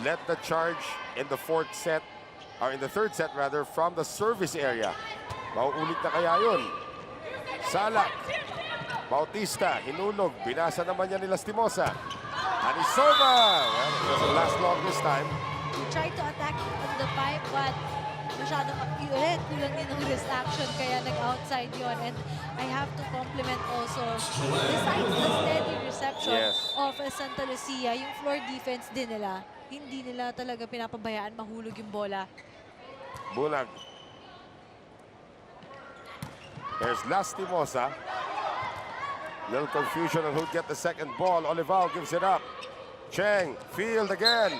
led the charge in the fourth set, or in the third set rather, from the service area. Mauulit na kaya yun. Salak. Bautista, hinulog. Binasa naman niya ni Lastimosa. Anisova. Well, it was a last long this time. He tried to attack on the pipe, but masyadong ulit. Kulang din ng wrist action, kaya nag-outside yon. And I have to compliment also, besides the steady reception of Santa Lucia, yung floor defense din nila. Hindi nila talaga pinapabayaan mahulog yung bola. Bunag. There's Lastimosa. Little confusion on who'd get the second ball. Olivao gives it up. Cheng, field again.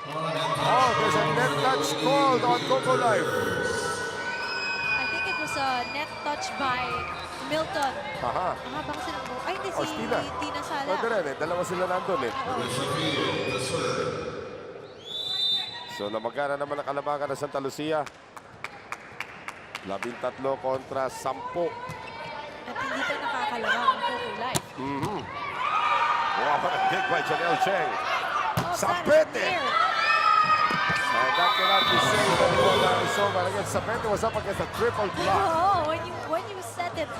Oh, there's a net touch called on Cocolife. I think it was a net touch by Milton. Aha. Mahaba kasi ng ball. Ay, hindi, Oh, si Tina. Tina Sala. Pwede rin eh. Dalawa sila nandun eh. So, namagana naman ang kalabakan ng Santa Lucia. 13 kontra 10. At hindi pa nakakalabang ang Cocolife. Wow, what a dig by Janelle Cheng. Oh, Sabete! And that cannot be saved anymore by Anisova. Again, Sabete was up against a triple block. Oo, when you set it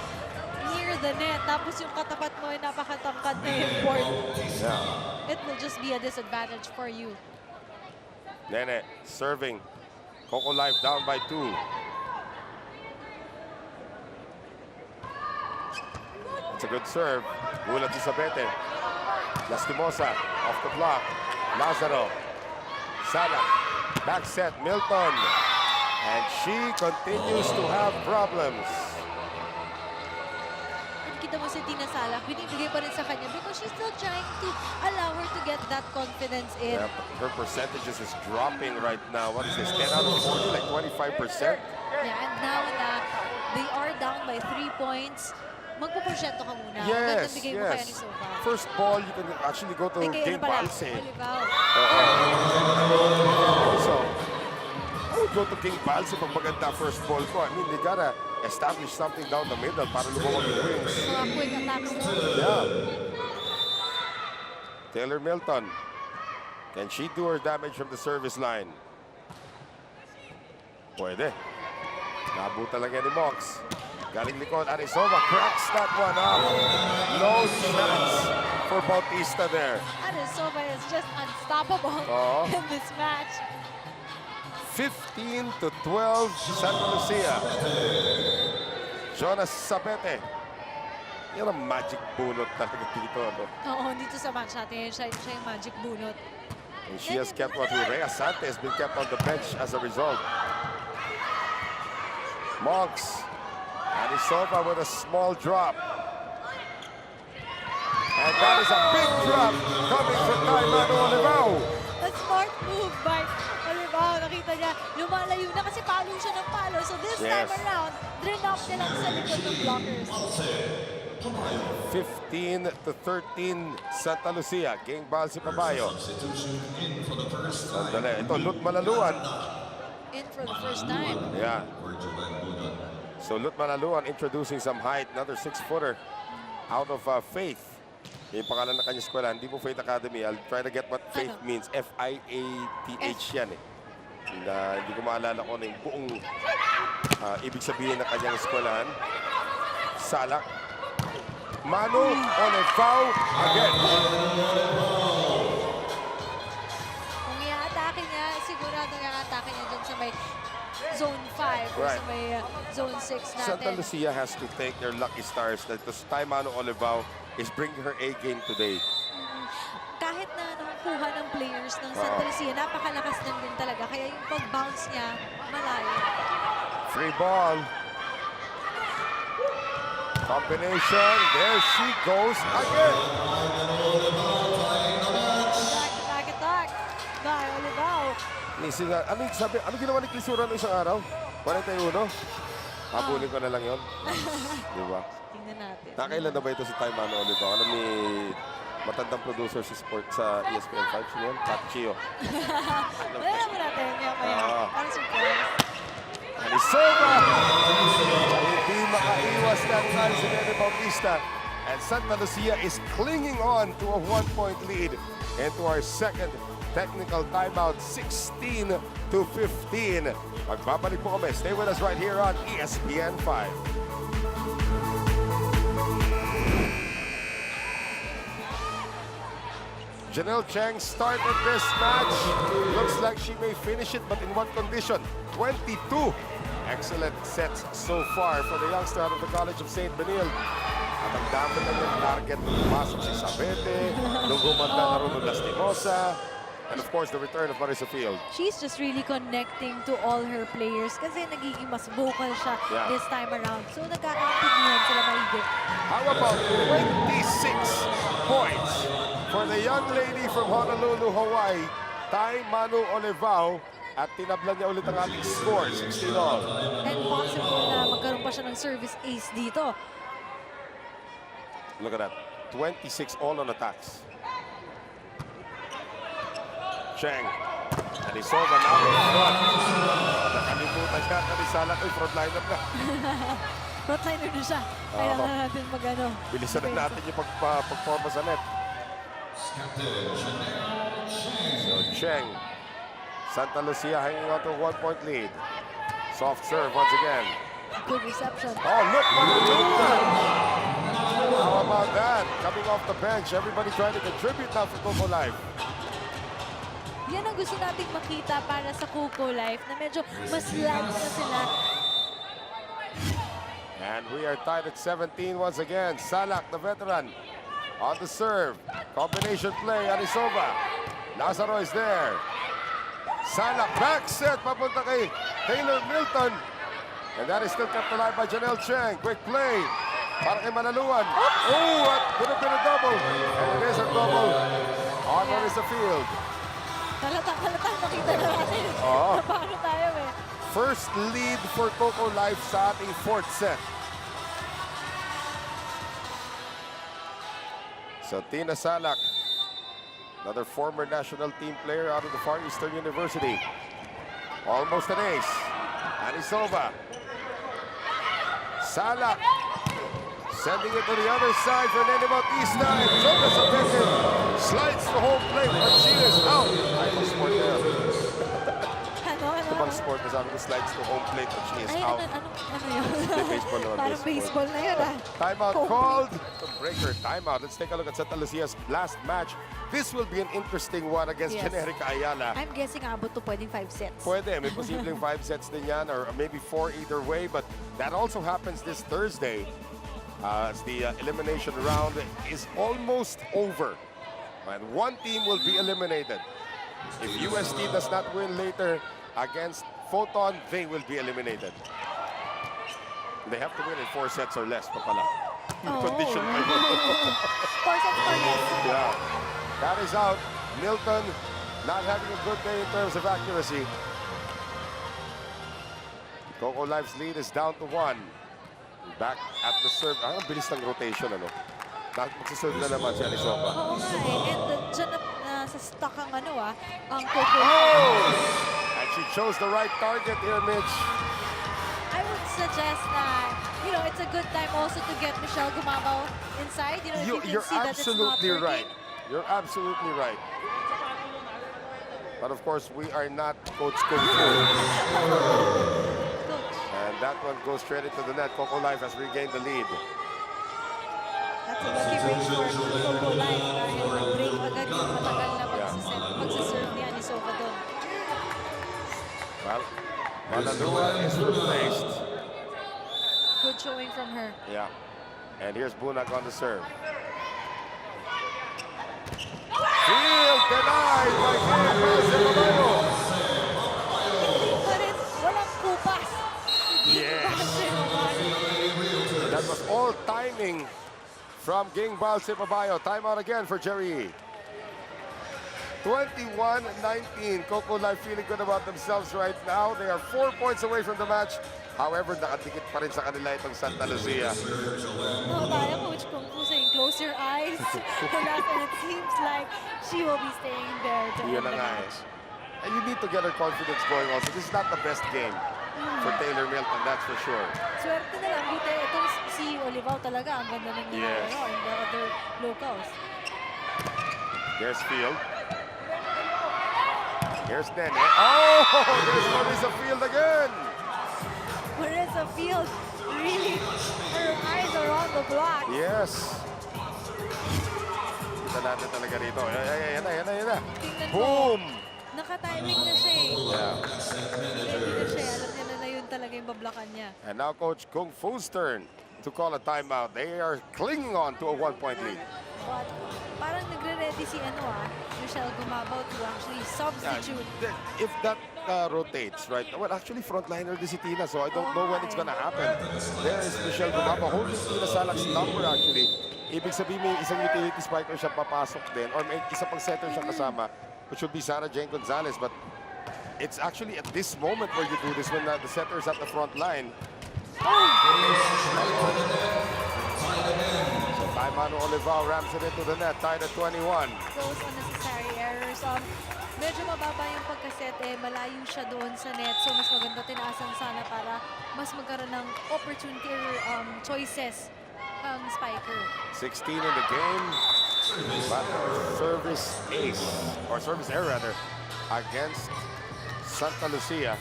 near the net, tapos yung katapat mo ay napakatangkad na yung board, it will just be a disadvantage for you. Nene serving. Cocolife down by 2. It's a good serve. Gulat si Sabete. Lastimosa off the block. Lazaro. Salak. Back set. Milton. And she continues to have problems. And kita mo si Tina Salak, binibigay pa rin sa kanya because she's still trying to allow her to get that confidence in. Yeah, her percentages is dropping right now. What is this? 10 out of 40, like 25%? Yeah, and now na they are down by 3 points, magpuporsyento ka muna. Yes, bigay mo kaya ni yes. Sofa. First ball, you can actually go to King Balse. So, I would go to King Balse pag maganda first ball ko. I mean, they gotta establish something down the middle para lumawag yung wings. Mga quick attacks. Yeah. Taylor Milton. Can she do her damage from the service line? Pwede. Nabuta lang yan ni Mox. Galing likod, Arizova cracks that one up. No chance for Bautista there. Arizova is just unstoppable in this match. 15-12, Santa Lucia. Jonas Sabete. Yan ang magic bunot talaga dito. No? Oo, dito sa match natin, siya yung magic bunot. And she has kept what Rhea Sante has been kept on the bench as a result. Monks. Anisova with a small drop. And that is a big drop coming from Taimano Olivao. A smart move by Olivao. Nakita niya, lumalayo na kasi palo siya ng palo. So this time around, drop niya lang sa likod ng blockers. 15-13 Santa Lucia. King Balsi Pabayo. Sandali. Ito, Lut Malaluan. In for the first time. Yeah. So Lut Malaluan introducing some height. Another 6-footer out of Faith. Yung pangalan na kanyang eskwela. Hindi po Faith Academy. I'll try to get what Faith means. F-I-A-T-H yan eh. Hindi ko maalala kung ano yung buong ibig sabihin ng kanyang eskwelahan. Salak. Manu on a foul again. Kung i-atake niya, sigurado i-atake niya dun sa may zone 5 or sa may zone 6 natin. Santa Lucia has to thank their lucky stars that the Taimano Olivao is bringing her A-game today. Kahit na nakukuha ng players ng Santa Lucia, napakalakas din talaga. Kaya yung pag-bounce niya, malayo. Free ball. Combination. There she goes again. Attack. By Olivao. Ano ginawa ni Clisura no isang araw? 41? Habulin ko na lang yun. Di ba? Tingnan natin. Nakailan na ba ito si Taimano Olivao? Alam ni matandang producer si Sport sa ESPN 5. Sino yun? Pat Chio. Alam mo natin. Parang surprise. Anisova! Hindi makaiwas na si Nene Bautista. And Santa Lucia is clinging on to a 1-point lead into our second technical timeout, 16-15. Magbabalik po kami. Stay with us right here on ESPN 5. Janelle Chang started this match. Looks like she may finish it, but in what condition? 22. Excellent sets so far for the youngster out of the College of St. Benil. At ang dami na yung target nung pumasok si Sabete, nung gumanda na rin ng Lastimosa, and of course the return of Marisa Field. She's just really connecting to all her players kasi nagiging mas vocal siya this time around. So nagkakaintindihan sila maigi. How about 26 points for the young lady from Honolulu, Hawaii, Taimano Olivao, at tinablan niya ulit ang ating score, 16 all. And possible na magkaroon pa siya ng service ace dito. Look at that, 26 all on attacks. Cheng. Anisova now in front. Nakalimutan siya at Anisala ko yung frontliner na. Frontliner na siya. Kailangan natin mag-ano. Bilisan na natin yung pagforma sa net. So Cheng. Santa Lucia hanging on to a 1-point lead. Soft serve once again. Good reception. Oh, look what they're doing. How about that? Coming off the bench, everybody trying to contribute now for Cocolife. Yan ang gusto nating makita para sa Cocolife na medyo mas lag na sila. And we are tied at 17 once again. Salak, the veteran, on the serve. Combination play, Anisova. Lazaro is there. Salak, back set, papunta kay Taylor Milton. And that is still kept alive by Janelle Cheng. Quick play, para kay Manaluan. Oh, could have been a double. And it is a double on Marissa Field. Halatang nakita na natin. Oo. Paano tayo eh. First lead for Cocolife sa ating fourth set. So Tina Salak, another former national team player out of the Far Eastern University. Almost an ace. Anisova. Salak. Sending it to the other side for Nene Bautista. And Jonas Abeke slides to home plate, but she is out. I was sport there. Ibang sport na sabi ko, slides to home plate, but she is out. Ano yun? Baseball naman. Parang baseball na yun ah. Timeout called. Breaker timeout. Let's take a look at Santa Lucia's last match. This will be an interesting one against Generica Ayala. I'm guessing abot to pwedeng 5 sets. Pwede. May posibleng 5 sets din yan, or maybe 4 either way. But that also happens this Thursday. As the elimination round is almost over. And one team will be eliminated. If UST does not win later against Photon, they will be eliminated. They have to win in 4 sets or less pa pala. Condition pa yun. 4 sets or less. Yeah. That is out. Milton not having a good day in terms of accuracy. Cocolife's lead is down to 1. Back at the serve. Ang bilis ng rotation, ano? Magsiserve na naman si Anisova. Oo nga eh. And dyan na sa stock ang ang Coco. Oh! And she chose the right target here, Mitch. I would suggest that, it's a good time also to get Michelle Gumabao inside. If you can You're see that it's not absolutely working. right. You're absolutely right. But of course, we are not Coach Kung Fu. And that one goes straight into the net. Cocolife has regained the lead. That's a lucky break for Cocolife dahil nag-break agad yung matagal na magsaserve ni Anisova doon. Well, Malalua is replaced. Good showing from her. Yeah. And here's Bunag on the serve. Field denied by Gabriel. But it's walang kupas. Yes. That was all timing from Gingbal Sipabayo. Timeout again for Jerry. 21-19. Cocolife feeling good about themselves right now. They are 4 points away from the match. However, nakadikit pa rin sa kanila itong Santa Lucia. No, tayo, Coach Kung Fu saying, close your eyes. And it seems like she will be staying there to end the match. And you need to get her confidence going also. This is not the best game for Taylor Milton, that's for sure. Swerte na lang. Buti itong si Olivao talaga. Ang ganda ng Yes. in the other locals. Here's Field. Here's Nene. Oh! There's Marissa Field again! Marissa Field, really, her eyes are on the block. Yes. Kita natin talaga rito. Yan na. Tingnan mo. Boom! Naka-timing na siya eh. Yeah. Ready na siya. Alam niya na yun talaga yung bablakan niya. And now Coach Kung Fu's turn to call a timeout. They are clinging on to a 1-point lead. But parang nagre-ready si Michelle Gumabao to actually substitute. Yeah, if that rotates, right? Well, actually, frontliner din si Tina, so I don't know when it's gonna happen. There is Michelle Gumabao holding Tina Salak's number, actually. Ibig sabihin, may isang utility spiker siya papasok din, or may isa pang center siya kasama, which would be Sarah Jane Gonzalez. But it's actually at this moment where you do this, when the center is at the front line. So Taimano Olivao rams it into the net, tied at 21. Those unnecessary errors. Medyo mababa yung pagkaset malayo siya doon sa net. So mas maganda tinaasan sana para mas magkaroon ng opportunity or choices ang spiker. 16 in the game, but service ace, or service error rather, against Santa Lucia.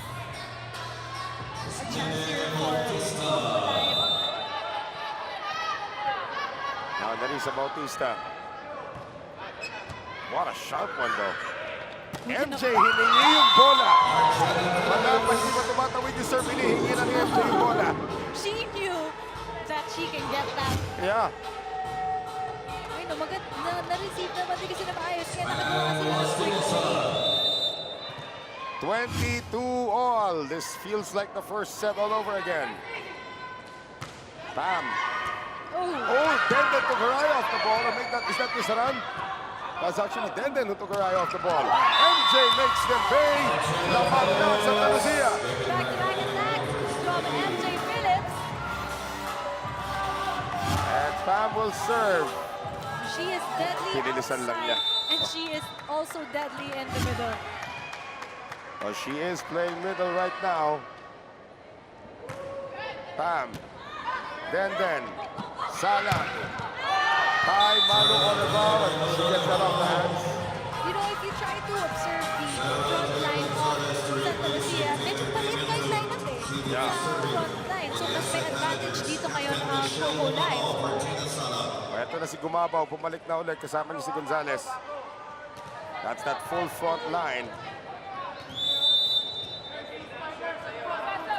A chance here for Cocolife. Now Narisa Bautista. What a sharp one though. MJ hiningi yung bola. Wala pa, hindi pa tumatawid yung serve, hinihingi na ni MJ yung bola. She knew she can get that. Yeah. Ay, no, na-receive naman din kasi na maayos. Kaya nakagawa sila ng quick break. 22 all. This feels like the first set all over again. Bam. Oh, Denden took her eye off the ball. Is that Miss Run? That's actually Denden who took her eye off the ball. MJ makes them pay. Lapat na sa Lucia. Back-to-back attack from MJ Phillips. And Pam will serve. She is deadly Pinilisan lang niya. outside, and she is also deadly in the middle. Well, she is playing middle right now. Pam. Denden. Sala. Time Manu on the ball. She gets that off the hands. You know, if you try to observe the front line of Santa Lucia, medyo palit na yung lineup eh. Yeah. Sa front line. So, mas may advantage dito ngayon ang Cocolife. Ito na si Gumabaw. Bumalik na ulit. Kasama niya si Gonzalez. That's that full front line.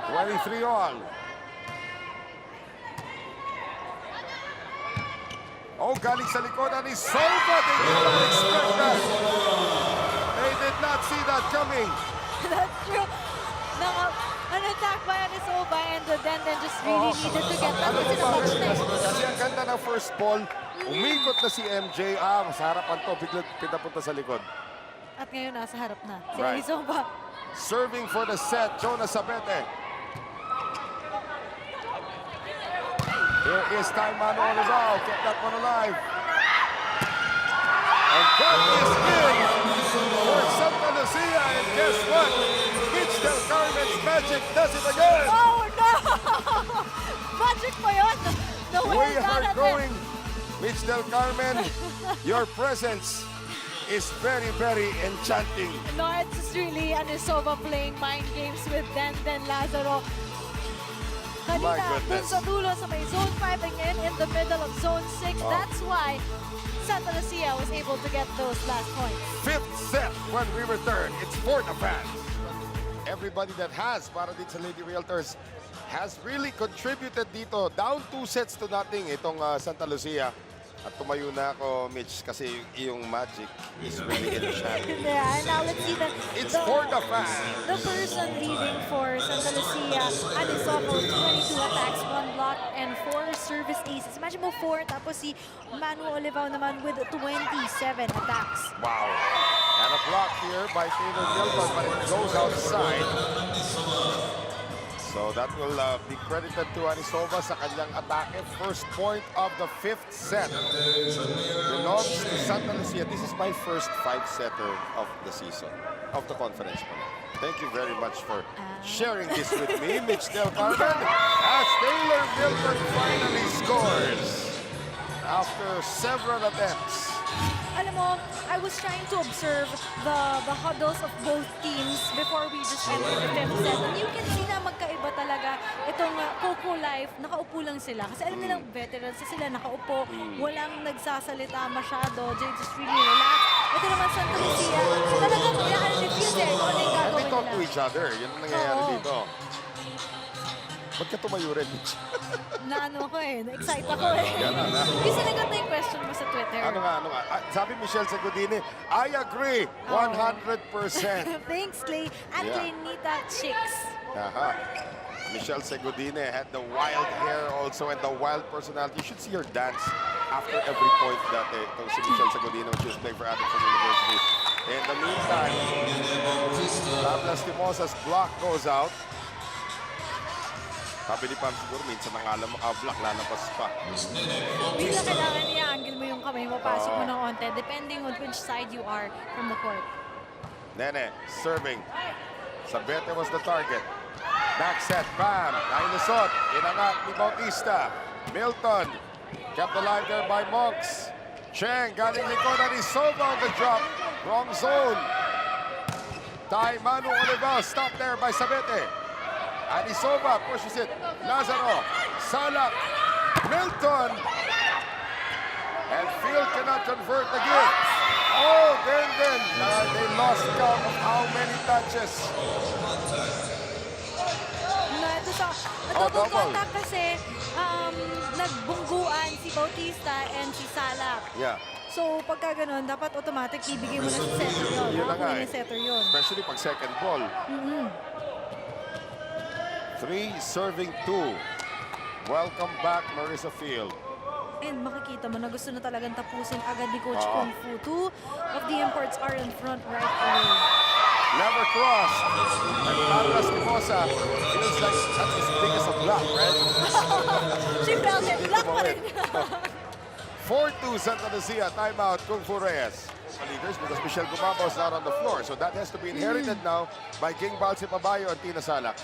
23 all. Oh, galing sa likodan ni Solva. They did not expect that. They did not see that coming. That's true. An attack by Anisoba and then just really needed to get that into the touch net. Kasi ang ganda ng first ball, umikot na si MJ. Mas harapan to. Biglang pinapunta sa likod. At ngayon nasa harap na si Right. Anisoba. Serving for the set, Jonas Sabete. Here is Time Manu on the ball. Kept that one alive. And that is in for Santa Lucia. And guess what? Mitch Del Carmen's magic does it again. Oh no! Magic pa yun! No We way are going. Mitch Del Carmen, your presence is very, very enchanting. No, it's just really Anisoba playing mind games with Denden Lazaro. My Kanina, dun goodness. sa dulo sa may zone 5 and ngayon in the middle of zone 6. Oh. That's why Santa Lucia was able to get those last points. Fifth set when we return. It's for the fans. Everybody that has para din sa Lady Realtors has really contributed dito. Down 2 sets to nothing itong Santa Lucia. At tumayo na ako, Mitch, kasi yung magic is really enchanting. Yeah, and now let's see It's for the fans. the person leading for Santa Lucia, Anisoba, 22 attacks, 1 block, and 4 service aces. Imagine mo 4, tapos si Manu Olivao naman with 27 attacks. Wow. And a block here by Taylor Gilbert, but it goes outside. So that will be credited to Anisoba sa kanyang atake. First point of the 5th set belongs to Santa Lucia. This is my first 5-setter of the season, of the conference. Thank you very much for sharing this with me, Mitch Del Carmen, as Taylor Gilbert finally scores after several attempts. Alam mo, I was trying to observe the huddles of both teams before we just entered the 5th set. And you can see na magkaiba talaga itong Cocolife. Nakaupo lang sila. Kasi alam nilang veterans na sila nakaupo. Walang nagsasalita masyado. They just really relax. Ito naman Santa Lucia. Talagang i-feel there kung ano yung And gagawin they talk nila. to each other. Yun ang nangyayari Oo. dito. Ba't ka tumayo rin, Mitch? Na-ano ako eh. Na-excite ako eh. Yan na. Yung sinagot na yung question mo sa Twitter. Ano nga? Sabi Michelle Sagodini, I agree, 100%. Thanks, Clay. And Yeah. Nita Chooks. Aha. Michelle Sagodini had the wild hair also and the wild personality. You should see her dance after every point dati. Itong si Michelle Sagodini when she was playing for Adamson University. In the meantime, Tablas Timosa's block goes out. Sabi ni Pam siguro, minsan ang alam mo block, lalapas pa. Bigla kailangan i-angle mo yung kamay mo, pasok mo ng onte, depending on which side you are from the court. Nene, serving. Sabete was the target. Back set, bam. Nailusot. Inangat ni Bautista. Milton. Kept alive there by Monks. Cheng, galing likodan ni Soba on the drop. Wrong zone. Tai Manu Olivao, stopped there by Sabete. Anisoba pushes it. Lazaro. Salak. Milton. And Field cannot convert again. Oh, then. They lost count of how many touches. Na ito sa double contact kasi nagbungguan si Bautista and si Salak. Yeah. So, pagka ganun, dapat automatic ibigay mo na sa setter yun. Yun na nga Nakakuha ni setter yun. Especially pag second ball. 3 serving 2. Welcome back, Marissa Field. And makikita mo na gusto na talagang tapusin agad ni Coach Kung Fu. 2 of the imports are in front right away. Never crossed. And Carlos Timosa feels like that's as big as a block, right? She felt it. Block pa rin. 4-2 Santa Lucia. Timeout, Kung Fu Reyes. Leaders because Michelle Gumabao is not on the floor. So that has to be inherited now by King Balsi Pabayo and Tina Salak.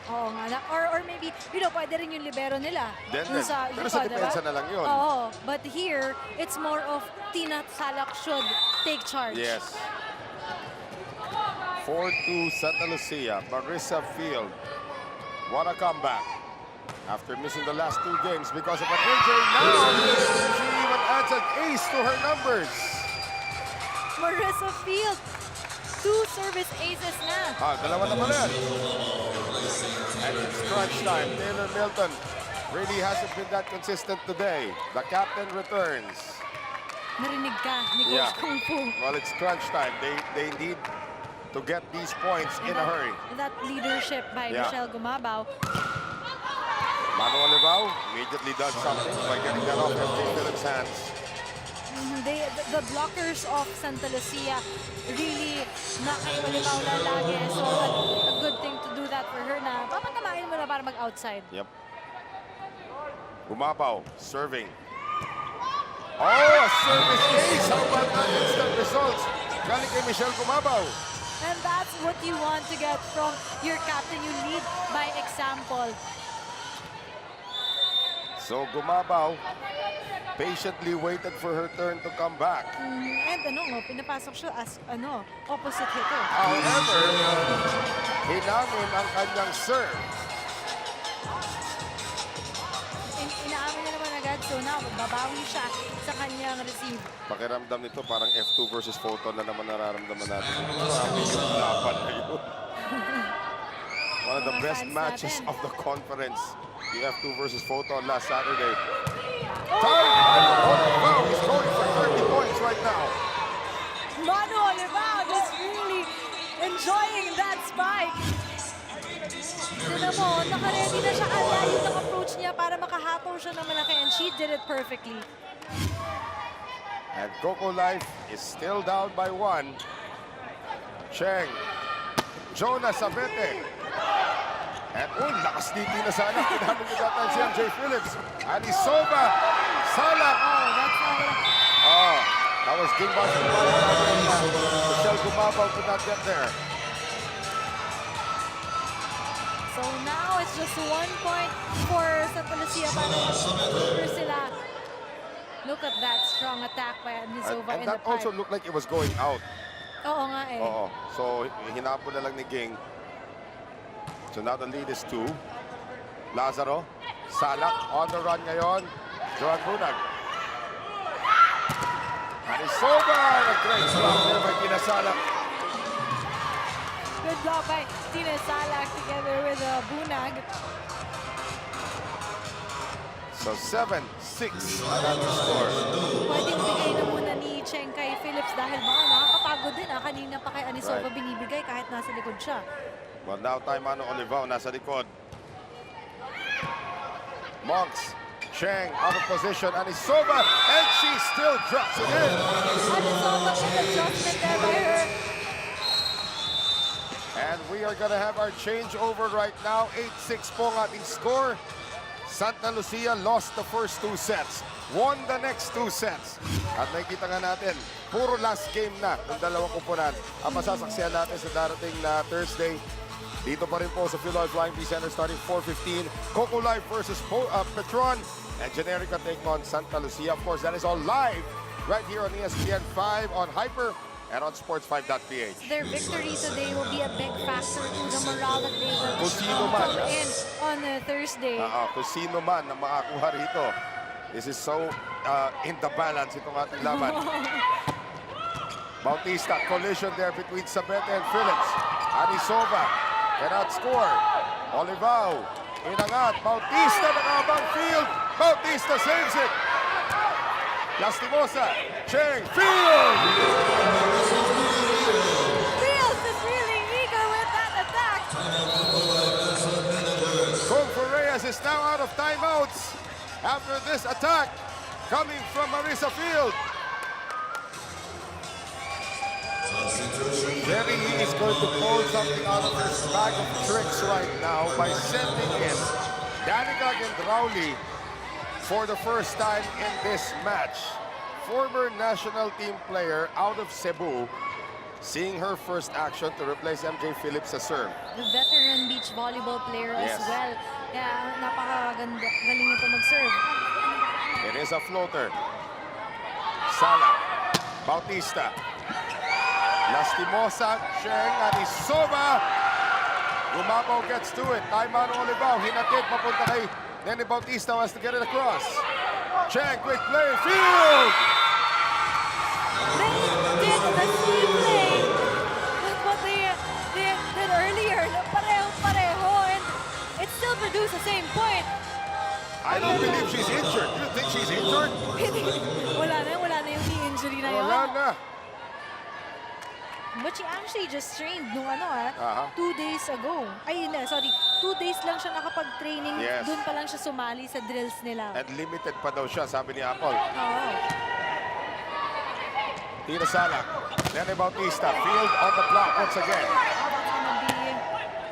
Oo nga. Or maybe, pwede rin yung libero nila. Pero sa depensa na lang yun. Oo. But here, it's more of Tina Salak should take charge. Yes. 4-2 Santa Lucia. Marissa Field. What a comeback. After missing the last 2 games because of an injury, now she even adds an ace to her numbers. Marissa Field, 2 service aces na. Dalawa naman yan. And it's crunch time. Taylor Milton really hasn't been that consistent today. The captain returns. Narinig ka ni Coach Kung Fu. Well, it's crunch time. They need to get these points in a hurry. That leadership by Michelle Gumabao. Manu Olivao immediately does something by getting that off MJ Phillips' hands. The blockers of Santa Lucia really na kay Olivao na lagi. So a good thing to do that for her na papatamain mo na para mag-outside. Yep. Gumabao serving. Oh, a service ace! How about that instant results? Galing kay Michelle Gumabao. And that's what you want to get from your captain. You lead by example. So Gumabao patiently waited for her turn to come back. And pinapasok siya as opposite hitter. However, hinamin ang kanyang serve. Inaamin niya naman agad. So now, babawi siya sa kanyang receive. Pakiramdam nito parang F2 versus Photon na naman nararamdaman natin. Grabe yung laban na yun. One of the best matches of the conference. The F2 versus Photon last Saturday. Wow, he's going for 30 points right now. Manu Olivao just really enjoying that spike. Tignan mo, naka-ready na siya. Ang layo ng approach niya para makahatong siya ng malaki. And she did it perfectly. And Cocolife is still down by 1. Cheng. Jonas Sabete. And lakas ni Tina Salak. Kinamig na datan si MJ Phillips. Anisova. Salak. That was King Balsi. Michelle Gumabao could not get there. So now it's just 1 point for Santa Lucia para sila. Look at that strong attack by Anisova And in the that also pipe. looked like it was going out. Oo nga eh. Oo. So hinapon na lang ni King. So now the lead is 2. Lazaro. Salak on the run ngayon. Joan Bunag. Anisova. A great block there by Tina Salak. Good block by Tina Salak together with Bunag. So 7-6 ang ating score. Pwedeng bigay na muna ni Cheng kay Phillips dahil baka nakakapagod din. Kanina pa kay Anisova binibigay kahit nasa likod siya. Well, now time Manu Olivao nasa likod. Monks. Cheng out of position. Anisova. And she still drops it in. Anisova with adjustment there by her. And we are going to have our changeover right now. 8-6 po ang ating score. Santa Lucia lost the first 2 sets. Won the next 2 sets. At nakikita nga natin, puro last game na ng dalawang kupunan ang masasaksihan natin sa darating na Thursday. Dito pa rin po sa Philoy Flying V Center starting 4:15. Cocolife versus Petron. And Generica take on Santa Lucia. Of course, that is all live right here on ESPN 5 on Hyper and on sports5.ph. Their victory today will be a big factor to the morale that they will Kung sino man, come in on Thursday. Kung sino man na makakuha rito. This is so in the balance itong ating laban. Bautista, collision there between Sabete and Phillips. Anisova cannot score. Olivao, inangat. Bautista nakabang field. Bautista saves it. Lastimosa, Cheng, field! Fields is really eager with that attack. Kung Fu Reyes is now out of timeouts after this attack coming from Marisa Field. Jerry Lee is going to pull something out of his bag of tricks right now by sending in Danica Gendrauli for the first time in this match. Former national team player out of Cebu, seeing her first action to replace MJ Phillips sa serve. The veteran beach volleyball player Yes. as well. Kaya napakaganda, galing ito mag-serve. It is a floater. Sala, Bautista, Lastimosa, Cheng, Anisova. Gumabaw gets to it. Taimano Olivao, hinatid, papunta kay Nene Bautista, wants to get it across. Cheng, quick play, field! They did the same play with what they did earlier. Pareho, and it still produced the same point. I don't believe she's injured. Do you think she's injured? wala na yung knee injury na yun. Wala na. But she actually just trained nung 2 days ago. Ay, hindi, sorry. 2 days lang siya nakapag-training. Yes. Doon pa lang siya sumali sa drills nila. And limited pa daw siya, sabi ni Apple. Oo. Tino Sala, Nene Bautista, field on the block once again. That's gonna be...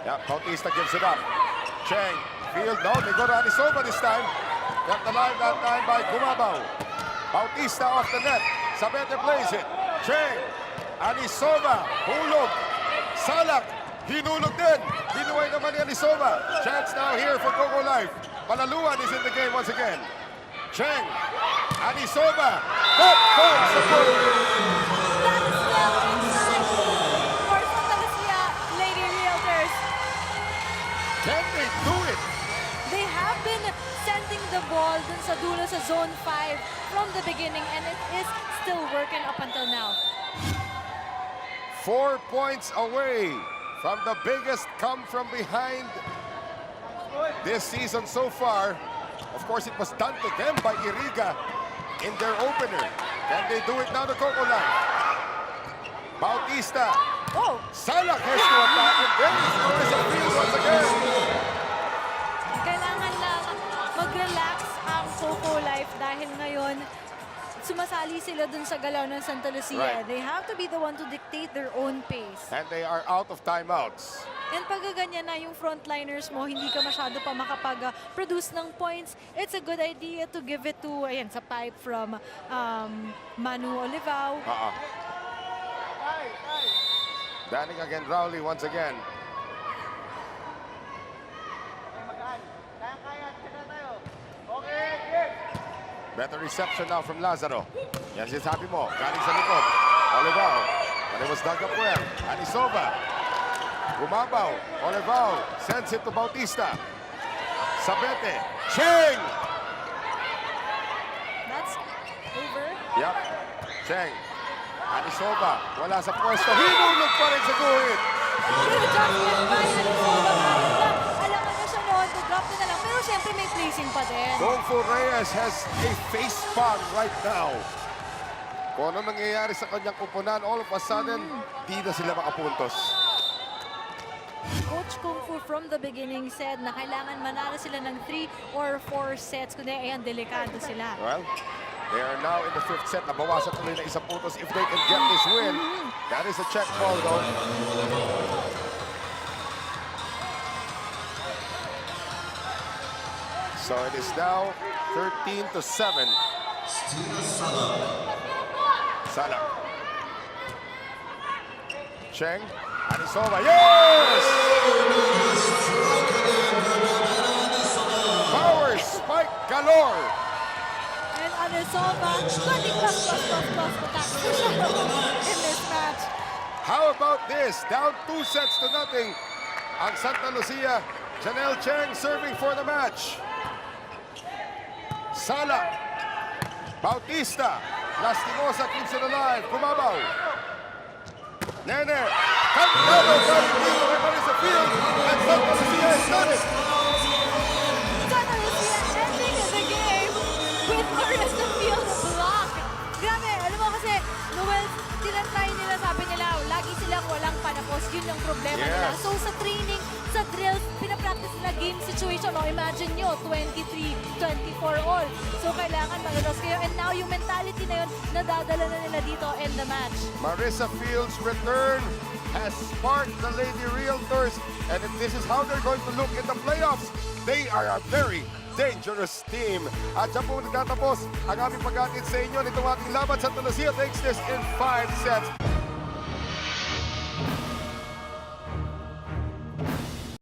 Yeah, Bautista gives it up. Cheng, field, no, they go to Anisova this time. Got the line that time by Gumabaw. Bautista off the net. Sabete plays it. Cheng, Anisova, hulog. Salak, hinulog din. Hinuway naman ni Anisova. Chance now here for Cocolife. Palaluan is in the game once again. Cheng, Anisova, that finds the goal. That is still inside for Santa Lucia Lady Realtors. Can they do it? They have been sending the ball dun sa dulo sa zone 5 from the beginning, and it is still working up until now. 4 points away from the biggest come from behind this season so far. Of course, it was done to them by Iriga in their opener. Can they do it now to Cocolife? Bautista. Oh! Salak has to attack, and then it's Marisa Field once again. Kailangan lang mag-relax ang Cocolife dahil ngayon sumasali sila dun sa galaw ng Santa Lucia. Right. They have to be the one to dictate their own pace. And they are out of timeouts. And pag ganyan na yung frontliners mo, hindi ka masyado pa makapag-produce ng points, it's a good idea to give it to, ayan, sa pipe from Manu Olivao. Danning again, Rowley once again. Better reception now from Lazaro. Yan sinasabi mo, galing sa likod. Olivao, but it was dug up well. Anisova, Gumabaw, Olivao, sends it to Bautista. Sabete, Cheng! That's over. Yep, Cheng. Anisova, wala sa pwesto. Hinulog pa rin sa guhit. Good adjustment by Anisova. Alangan na siya noon to drop na lang. Pero siyempre may placing pa din. Kung Fu Reyes has a face palm right now. Kung ano nangyayari sa kanyang kupunan, all of a sudden, di na sila makapuntos. Coach Kung Fu from the beginning said na kailangan manalo sila ng 3 or 4 sets. Kundi ayan, delikado sila. Well, they are now in the 5th set. Nabawasan tuloy na isang puntos if they can get this win. That is a check ball though. So it is now 13-7. Sala. Cheng. Anisova. Yes! Power spike galore. And Anisova, 20 plus attacks in this match. How about this? Down 2 sets to nothing. Ang Santa Lucia, Janelle Cheng serving for the match. Sala. Bautista. Lastimosa keeps it alive. Gumabaw. Nene. Cantado by Marisa Field, and Santa Lucia has done it. Santa Lucia ending the game with Marissa Field block. Grabe, alam mo kasi, Noel, tinatry nila, sabi nila, lagi silang walang panapos. Yun yung problema nila. Yes. So sa training, sa drills, pinapractice na game situation. O imagine nyo, 23, 24 all. So kailangan malaros kayo. And now yung mentality na yun, nadadala na nila dito in the match. Marissa Field's return has sparked the Lady Realtors, and if this is how they're going to look in the playoffs, they are a very dangerous team. At dyan po nagtatapos ang aming pag-atid sa inyo nitong ating laban. Santa Lucia takes this in 5 sets.